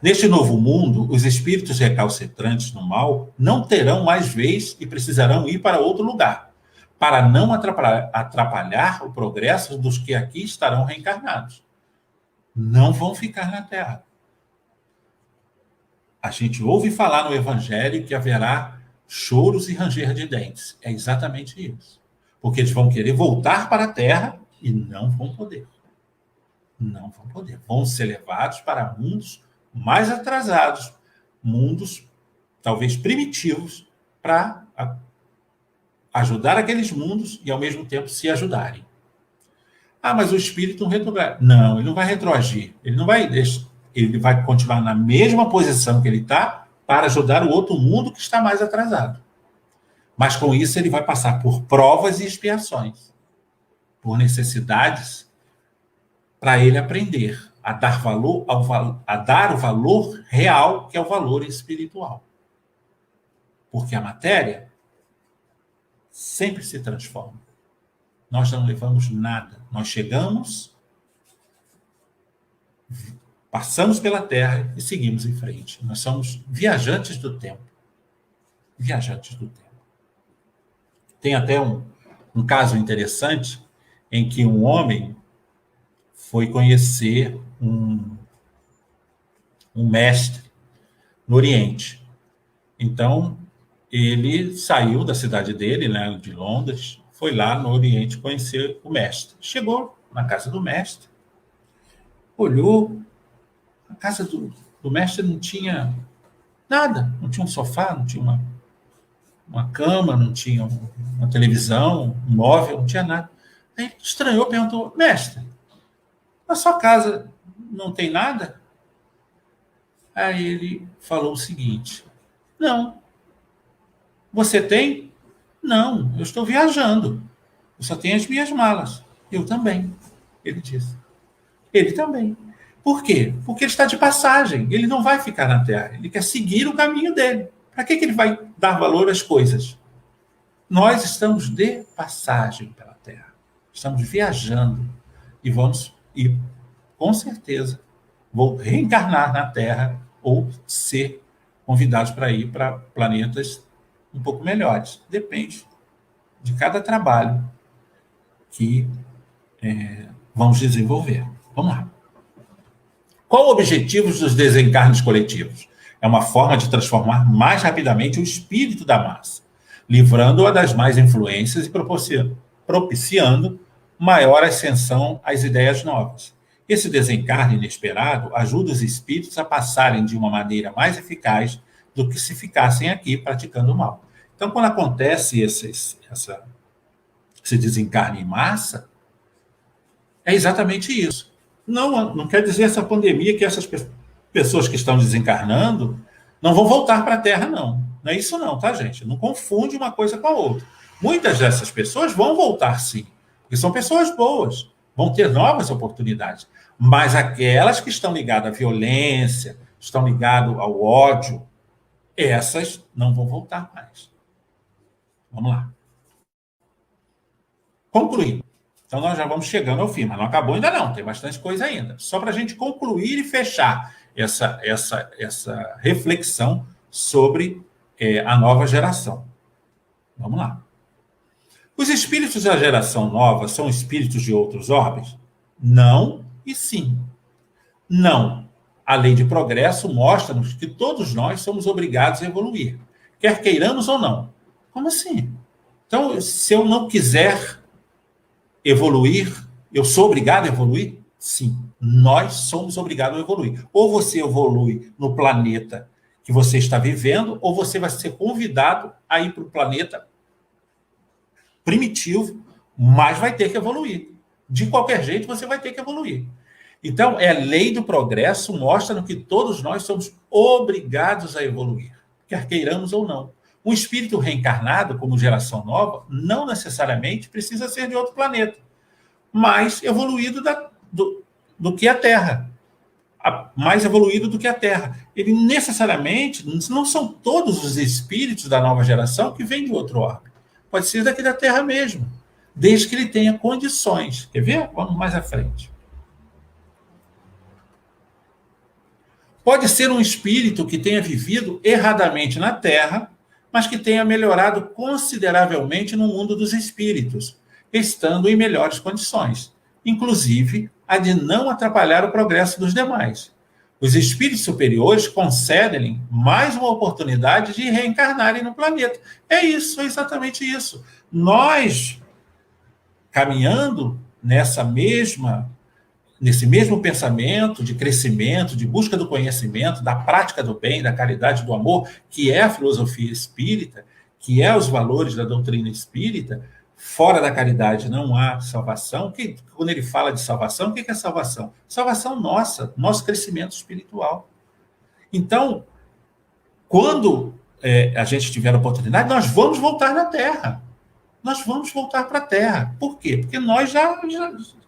Neste novo mundo, os espíritos recalcitrantes no mal não terão mais vez e precisarão ir para outro lugar, para não atrapalhar o progresso dos que aqui estarão reencarnados. Não vão ficar na Terra. A gente ouve falar no Evangelho que haverá choros e ranger de dentes. É exatamente isso. Porque eles vão querer voltar para a Terra e não vão poder. Não vão poder. Vão ser levados para mundos mais atrasados, mundos talvez primitivos, para ajudar aqueles mundos e, ao mesmo tempo, se ajudarem. Ah, mas o espírito não retrograde. Não, ele não vai retroagir. Ele não vai deixar. Ele vai continuar na mesma posição que ele está para ajudar o outro mundo que está mais atrasado. Mas, com isso, ele vai passar por provas e expiações, por necessidades, para ele aprender a dar valor a dar o valor real, que é o valor espiritual. Porque a matéria sempre se transforma. Nós não levamos nada. Nós chegamos, passamos pela Terra e seguimos em frente. Nós somos viajantes do tempo. Viajantes do tempo. Tem até um caso interessante em que um homem foi conhecer um mestre no Oriente. Então, ele saiu da cidade dele, né, de Londres, foi lá no Oriente conhecer o mestre. Chegou na casa do mestre, olhou, a casa do mestre não tinha nada, não tinha um sofá, não tinha uma cama, não tinha uma televisão, um móvel, não tinha nada. Aí estranhou, perguntou, mestre, na sua casa não tem nada? Aí ele falou o seguinte, não. Você tem? Não, eu estou viajando. Eu só tenho as minhas malas. Eu também, ele disse. Ele também. Por quê? Porque ele está de passagem. Ele não vai ficar na Terra. Ele quer seguir o caminho dele. Para que ele vai dar valor às coisas? Nós estamos de passagem pela Terra. Estamos viajando. E com certeza, vou reencarnar na Terra ou ser convidados para ir para planetas um pouco melhores. Depende de cada trabalho que vamos desenvolver. Vamos lá. Qual o objetivo dos desencarnes coletivos? É uma forma de transformar mais rapidamente o espírito da massa, livrando-a das más influências e propiciando maior ascensão às ideias novas. Esse desencarne inesperado ajuda os espíritos a passarem de uma maneira mais eficaz do que se ficassem aqui praticando o mal. Então, quando acontece esse desencarne em massa, é exatamente isso. Não quer dizer essa pandemia que essas pessoas que estão desencarnando não vão voltar para a Terra, não. Não é isso não, tá, gente? Não confunde uma coisa com a outra. Muitas dessas pessoas vão voltar, sim, porque são pessoas boas, vão ter novas oportunidades. Mas aquelas que estão ligadas à violência, estão ligadas ao ódio, essas não vão voltar mais. Vamos lá. Concluindo. Então, nós já vamos chegando ao fim, mas não acabou ainda não, tem bastante coisa ainda. Só para a gente concluir e fechar essa reflexão sobre a nova geração. Vamos lá. Os espíritos da geração nova são espíritos de outros orbes? Não e sim. Não. A lei de progresso mostra-nos que todos nós somos obrigados a evoluir, quer queiramos ou não. Como assim? Então, se eu não quiser evoluir, eu sou obrigado a evoluir? Sim, nós somos obrigados a evoluir. Ou você evolui no planeta que você está vivendo, ou você vai ser convidado a ir para o planeta primitivo, mas vai ter que evoluir. De qualquer jeito, você vai ter que evoluir. Então, a lei do progresso mostra que todos nós somos obrigados a evoluir, quer queiramos ou não. Um espírito reencarnado, como geração nova, não necessariamente precisa ser de outro planeta, mais evoluído do que a Terra. Mais evoluído do que a Terra. Ele necessariamente, não são todos os espíritos da nova geração que vêm de outro orbe. Pode ser daqui da Terra mesmo, desde que ele tenha condições. Quer ver? Vamos mais à frente. Pode ser um espírito que tenha vivido erradamente na Terra, mas que tenha melhorado consideravelmente no mundo dos espíritos, estando em melhores condições, inclusive a de não atrapalhar o progresso dos demais. Os espíritos superiores concedem mais uma oportunidade de reencarnarem no planeta. É isso, é exatamente isso. Nós, caminhando nesse mesmo pensamento de crescimento, de busca do conhecimento, da prática do bem, da caridade, do amor, que é a filosofia espírita, que é os valores da doutrina espírita, fora da caridade não há salvação. Quando ele fala de salvação, o que é salvação? Salvação nossa, nosso crescimento espiritual. Então, quando a gente tiver a oportunidade, nós vamos voltar na Terra. Nós vamos voltar para a Terra. Por quê? Porque nós já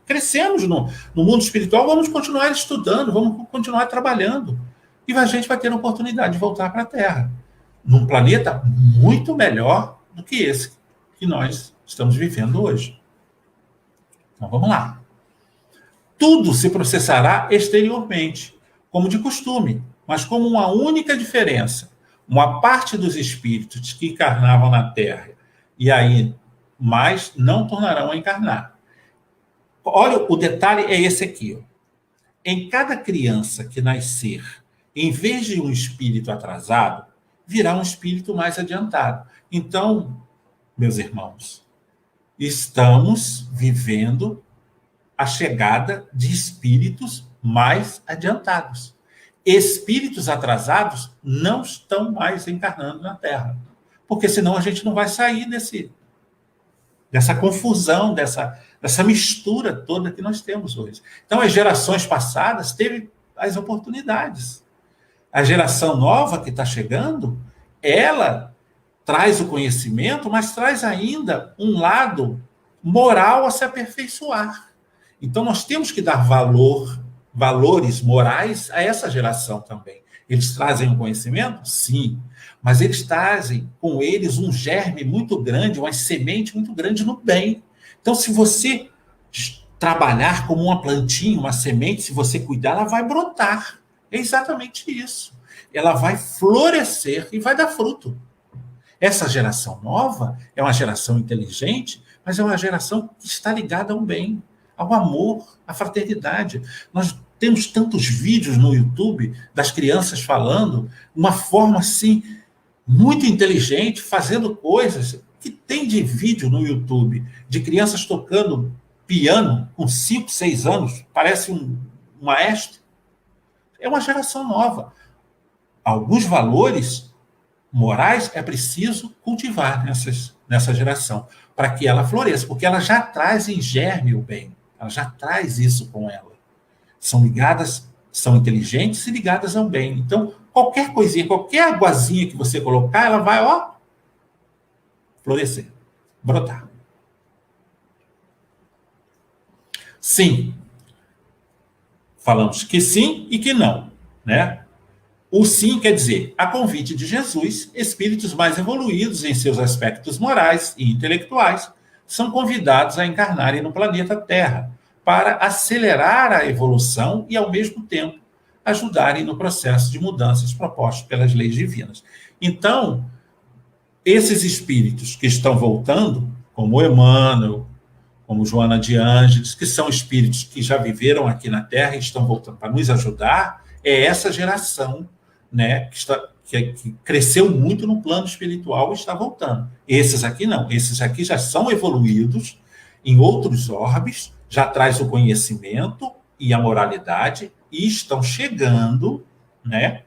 crescemos no mundo espiritual, vamos continuar estudando, vamos continuar trabalhando. E a gente vai ter a oportunidade de voltar para a Terra, num planeta muito melhor do que esse que nós estamos vivendo hoje. Então, vamos lá. Tudo se processará exteriormente, como de costume, mas com uma única diferença. Uma parte dos espíritos que encarnavam na Terra e aí mais não tornarão a encarnar. Olha, o detalhe é esse aqui. Ó. Em cada criança que nascer, em vez de um espírito atrasado, virá um espírito mais adiantado. Então, meus irmãos, estamos vivendo a chegada de espíritos mais adiantados. Espíritos atrasados não estão mais encarnando na Terra, porque senão a gente não vai sair dessa confusão, dessa mistura toda que nós temos hoje. Então, as gerações passadas teve as oportunidades. A geração nova que está chegando, ela traz o conhecimento, mas traz ainda um lado moral a se aperfeiçoar. Então, nós temos que dar valores morais a essa geração também. Eles trazem um conhecimento? Sim. Mas eles trazem com eles um germe muito grande, uma semente muito grande no bem. Então, se você trabalhar como uma plantinha, uma semente, se você cuidar, ela vai brotar. É exatamente isso. Ela vai florescer e vai dar fruto. Essa geração nova é uma geração inteligente, mas é uma geração que está ligada ao bem, ao amor, à fraternidade. Nós temos tantos vídeos no YouTube das crianças falando, uma forma assim, muito inteligente, fazendo coisas que tem de vídeo no YouTube, de crianças tocando piano com 5, 6 anos, parece um maestro. É uma geração nova. Alguns valores morais é preciso cultivar nessa geração, para que ela floresça, porque ela já traz em germe o bem, ela já traz isso com ela. São ligadas, são inteligentes e ligadas ao bem. Então, qualquer coisinha, qualquer aguazinha que você colocar, ela vai, florescer, brotar. Sim. Falamos que sim e que não, né? O sim quer dizer, a convite de Jesus, espíritos mais evoluídos em seus aspectos morais e intelectuais são convidados a encarnarem no planeta Terra para acelerar a evolução e, ao mesmo tempo, ajudarem no processo de mudanças propostas pelas leis divinas. Então, esses espíritos que estão voltando, como Emmanuel, como Joana de Ângeles, que são espíritos que já viveram aqui na Terra e estão voltando para nos ajudar, é essa geração, né, que cresceu muito no plano espiritual e está voltando. Esses aqui não, esses aqui já são evoluídos em outros orbes, já traz o conhecimento e a moralidade e estão chegando, né,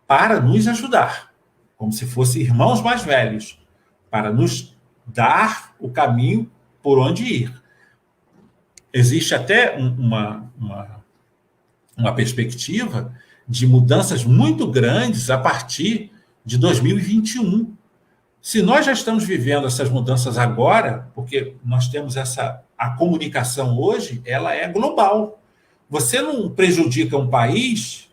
para nos ajudar, como se fossem irmãos mais velhos, para nos dar o caminho por onde ir. Existe até uma perspectiva de mudanças muito grandes a partir de 2021. Se nós já estamos vivendo essas mudanças agora, porque nós temos a comunicação hoje, ela é global. Você não prejudica um país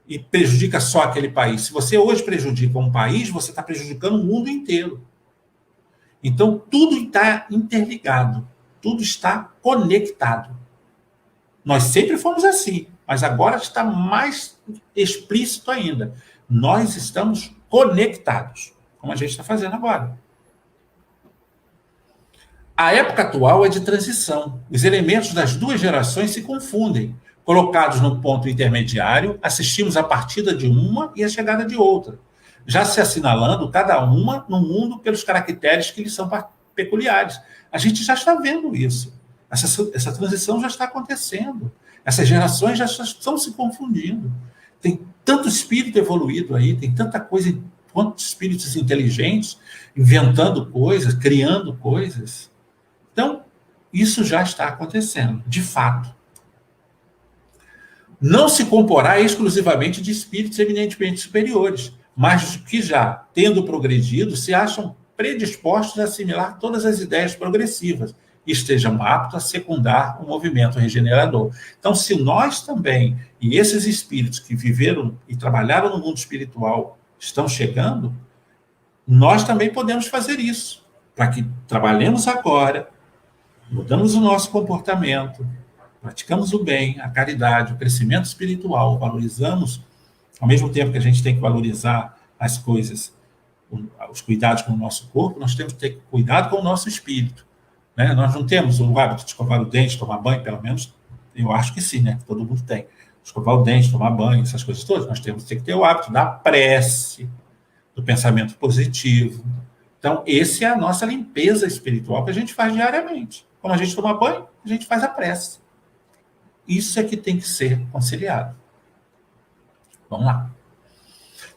e prejudica só aquele país. Se você hoje prejudica um país, você está prejudicando o mundo inteiro. Então, tudo está interligado, tudo está conectado. Nós sempre fomos assim, mas agora está mais explícito ainda. Nós estamos conectados, como a gente está fazendo agora. A época atual é de transição. Os elementos das duas gerações se confundem, colocados no ponto intermediário, assistimos a partida de uma e a chegada de outra, já se assinalando cada uma no mundo pelos caracteres que lhes são peculiares. A gente já está vendo isso. Essa transição já está acontecendo. Essas gerações já estão se confundindo. Tem tanto espírito evoluído aí, tem tanta coisa, quantos espíritos inteligentes inventando coisas, criando coisas. Então, isso já está acontecendo, de fato. Não se comporá exclusivamente de espíritos eminentemente superiores, mas que já, tendo progredido, se acham predispostos a assimilar todas as ideias progressivas e estejam aptos a secundar o movimento regenerador. Então, se nós também, e esses espíritos que viveram e trabalharam no mundo espiritual estão chegando, nós também podemos fazer isso, para que trabalhemos agora, mudamos o nosso comportamento, praticamos o bem, a caridade, o crescimento espiritual, valorizamos, ao mesmo tempo que a gente tem que valorizar as coisas, os cuidados com o nosso corpo, nós temos que ter cuidado com o nosso espírito. Né? Nós não temos o hábito de escovar o dente, tomar banho, pelo menos, eu acho que sim, né? Todo mundo tem. Escovar o dente, tomar banho, essas coisas todas, nós temos que ter o hábito da prece, do pensamento positivo. Então, essa é a nossa limpeza espiritual que a gente faz diariamente. Como a gente toma banho, a gente faz a prece. Isso é que tem que ser conciliado. Vamos lá.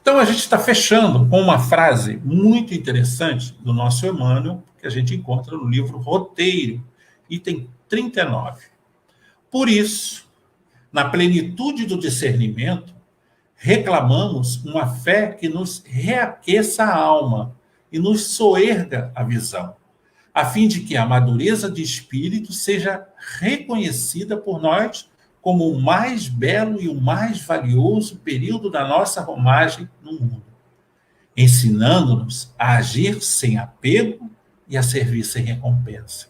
Então, a gente está fechando com uma frase muito interessante do nosso Emmanuel, que a gente encontra no livro Roteiro, item 39. Por isso, na plenitude do discernimento, reclamamos uma fé que nos reaqueça a alma e nos soerga a visão, a fim de que a madureza de espírito seja reconhecida por nós como o mais belo e o mais valioso período da nossa romagem no mundo, ensinando-nos a agir sem apego e a servir sem recompensa.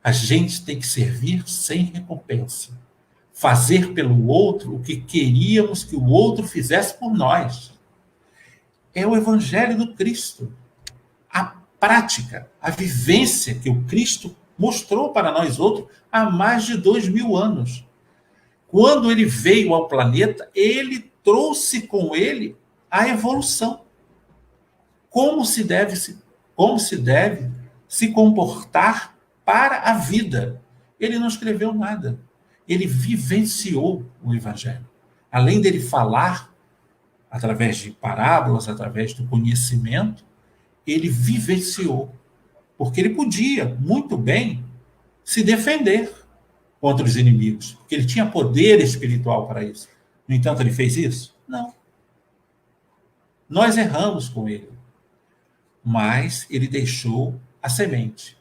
A gente tem que servir sem recompensa, fazer pelo outro o que queríamos que o outro fizesse por nós. É o Evangelho do Cristo, a prática, a vivência que o Cristo mostrou para nós outros há mais de 2000 anos. Quando ele veio ao planeta, ele trouxe com ele a evolução. Como se deve se comportar para a vida. Ele não escreveu nada. Ele vivenciou o Evangelho. Além dele falar, através de parábolas, através do conhecimento, ele vivenciou. Porque ele podia, muito bem, se defender contra os inimigos. Porque ele tinha poder espiritual para isso. No entanto, ele fez isso? Não. Nós erramos com ele. Mas ele deixou a semente.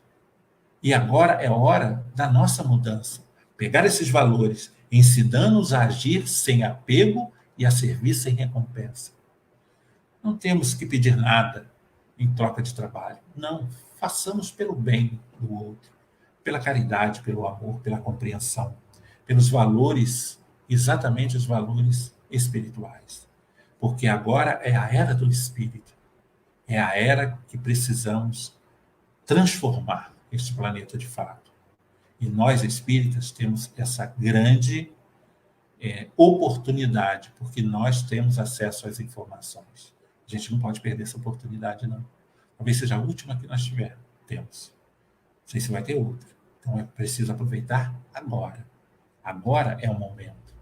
E agora é hora da nossa mudança. Pegar esses valores, ensinando-nos a agir sem apego e a servir sem recompensa. Não temos que pedir nada em troca de trabalho. Não, façamos pelo bem do outro, pela caridade, pelo amor, pela compreensão, pelos valores, exatamente os valores espirituais. Porque agora é a era do Espírito. É a era que precisamos transformar este planeta de fato. E nós, espíritas, temos essa grande oportunidade, porque nós temos acesso às informações. A gente não pode perder essa oportunidade, não. Talvez seja a última que nós temos. Não sei se vai ter outra. Então é preciso aproveitar agora. Agora é o momento.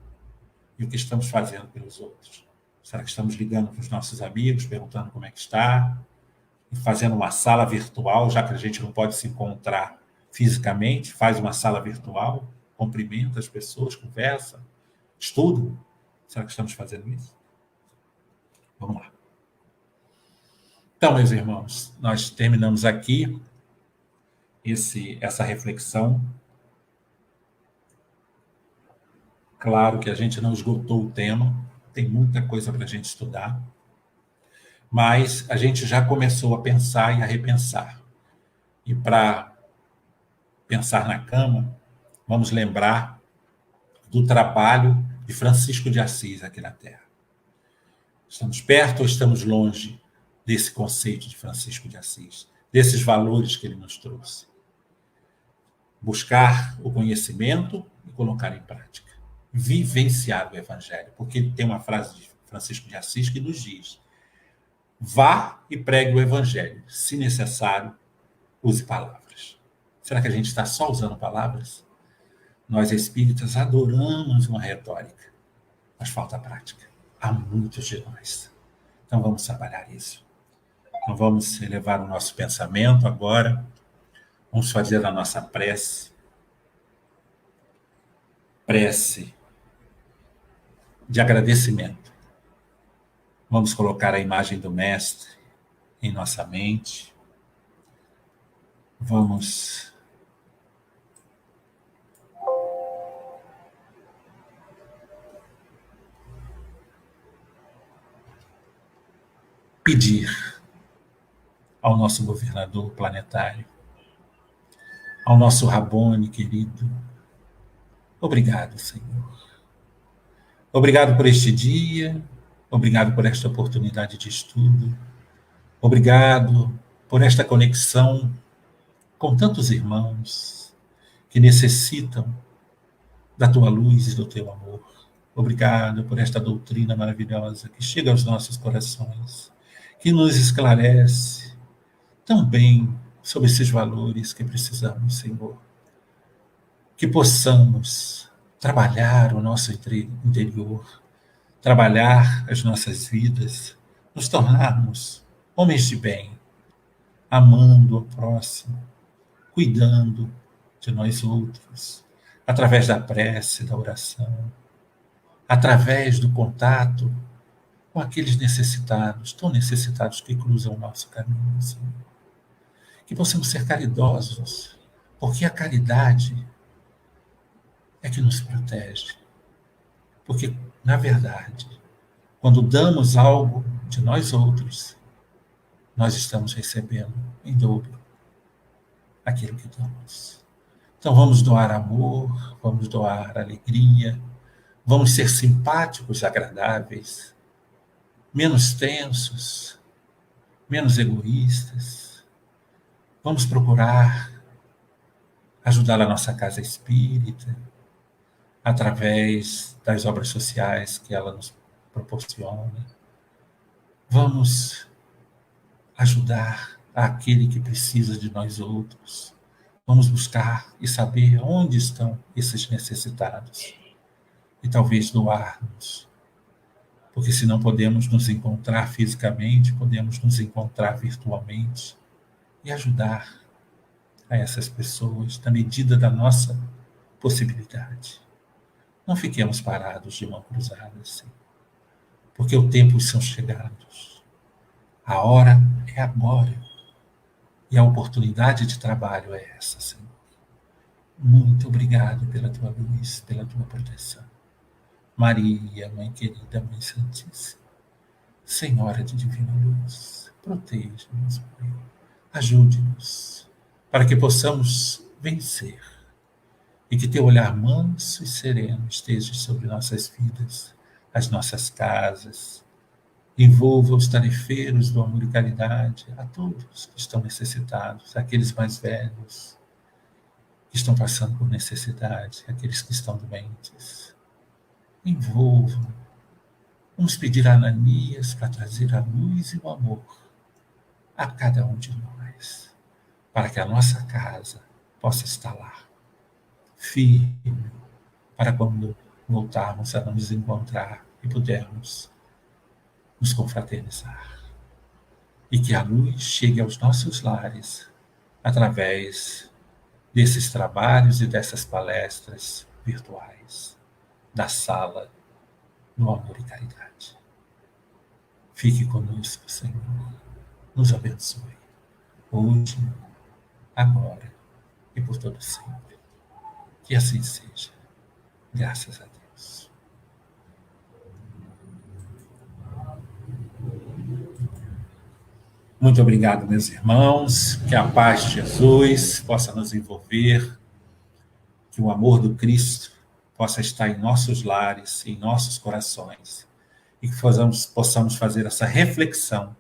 E o que estamos fazendo pelos outros? Será que estamos ligando para os nossos amigos, perguntando como é que está? E fazendo uma sala virtual, já que a gente não pode se encontrar fisicamente, faz uma sala virtual, cumprimenta as pessoas, conversa, estuda. Será que estamos fazendo isso? Vamos lá. Então, meus irmãos, nós terminamos aqui essa reflexão. Claro que a gente não esgotou o tema, tem muita coisa para a gente estudar, mas a gente já começou a pensar e a repensar. E para pensar na cama, vamos lembrar do trabalho de Francisco de Assis aqui na Terra. Estamos perto ou estamos longe desse conceito de Francisco de Assis, desses valores que ele nos trouxe? Buscar o conhecimento e colocar em prática. vivenciar o Evangelho, porque tem uma frase de Francisco de Assis que nos diz: vá e pregue o Evangelho, se necessário, use palavras. Será que a gente está só usando palavras? Nós espíritas adoramos uma retórica, mas falta prática. Há muitos de nós. Então vamos trabalhar isso. Então vamos elevar o nosso pensamento agora. Vamos fazer a nossa prece. Prece de agradecimento. Vamos colocar a imagem do Mestre em nossa mente. Vamos pedir ao nosso governador planetário, ao nosso Rabone querido, obrigado, Senhor. Obrigado por este dia, obrigado por esta oportunidade de estudo, obrigado por esta conexão com tantos irmãos que necessitam da tua luz e do teu amor. Obrigado por esta doutrina maravilhosa que chega aos nossos corações, que nos esclarece tão bem sobre esses valores que precisamos, Senhor. Que possamos trabalhar o nosso interior, trabalhar as nossas vidas, nos tornarmos homens de bem, amando o próximo, cuidando de nós outros, através da prece, da oração, através do contato com aqueles necessitados, tão necessitados que cruzam o nosso caminho, Senhor. Que possamos ser caridosos, porque a caridade é que nos protege. Porque, na verdade, quando damos algo de nós outros, nós estamos recebendo em dobro aquilo que damos. Então vamos doar amor, vamos doar alegria, vamos ser simpáticos, agradáveis, menos tensos, menos egoístas. Vamos procurar ajudar a nossa casa espírita, através das obras sociais que ela nos proporciona. Vamos ajudar aquele que precisa de nós outros. Vamos buscar e saber onde estão esses necessitados. E talvez doar-nos. Porque se não podemos nos encontrar fisicamente, podemos nos encontrar virtualmente e ajudar a essas pessoas na medida da nossa possibilidade. Não fiquemos parados de mão cruzada, assim, porque os tempos são chegados. A hora é agora. E a oportunidade de trabalho é essa, Senhor. Muito obrigado pela tua luz, pela tua proteção. Maria, Mãe querida, Mãe Santíssima, Senhora de Divina Luz, proteja-nos, Mãe. Ajude-nos para que possamos vencer. E que teu olhar manso e sereno esteja sobre nossas vidas, as nossas casas. Envolva os tarefeiros do amor e caridade, a todos que estão necessitados, aqueles mais velhos que estão passando por necessidade, aqueles que estão doentes. Envolvam. Vamos pedir a Ananias para trazer a luz e o amor a cada um de nós, para que a nossa casa possa estar lá, firme, para quando voltarmos a nos encontrar e pudermos nos confraternizar. E que a luz chegue aos nossos lares através desses trabalhos e dessas palestras virtuais, da sala do amor e caridade. Fique conosco, Senhor. Nos abençoe. Hoje, agora e por todo sempre. Que assim seja. Graças a Deus. Muito obrigado, meus irmãos. Que a paz de Jesus possa nos envolver. Que o amor do Cristo possa estar em nossos lares, em nossos corações. E que possamos fazer essa reflexão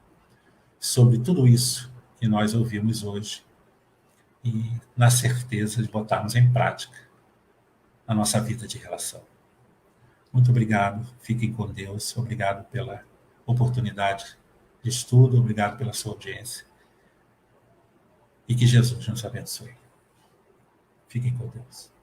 sobre tudo isso que nós ouvimos hoje. E na certeza de botarmos em prática a nossa vida de relação. Muito obrigado. Fiquem com Deus. Obrigado pela oportunidade de estudo. Obrigado pela sua audiência. E que Jesus nos abençoe. Fiquem com Deus.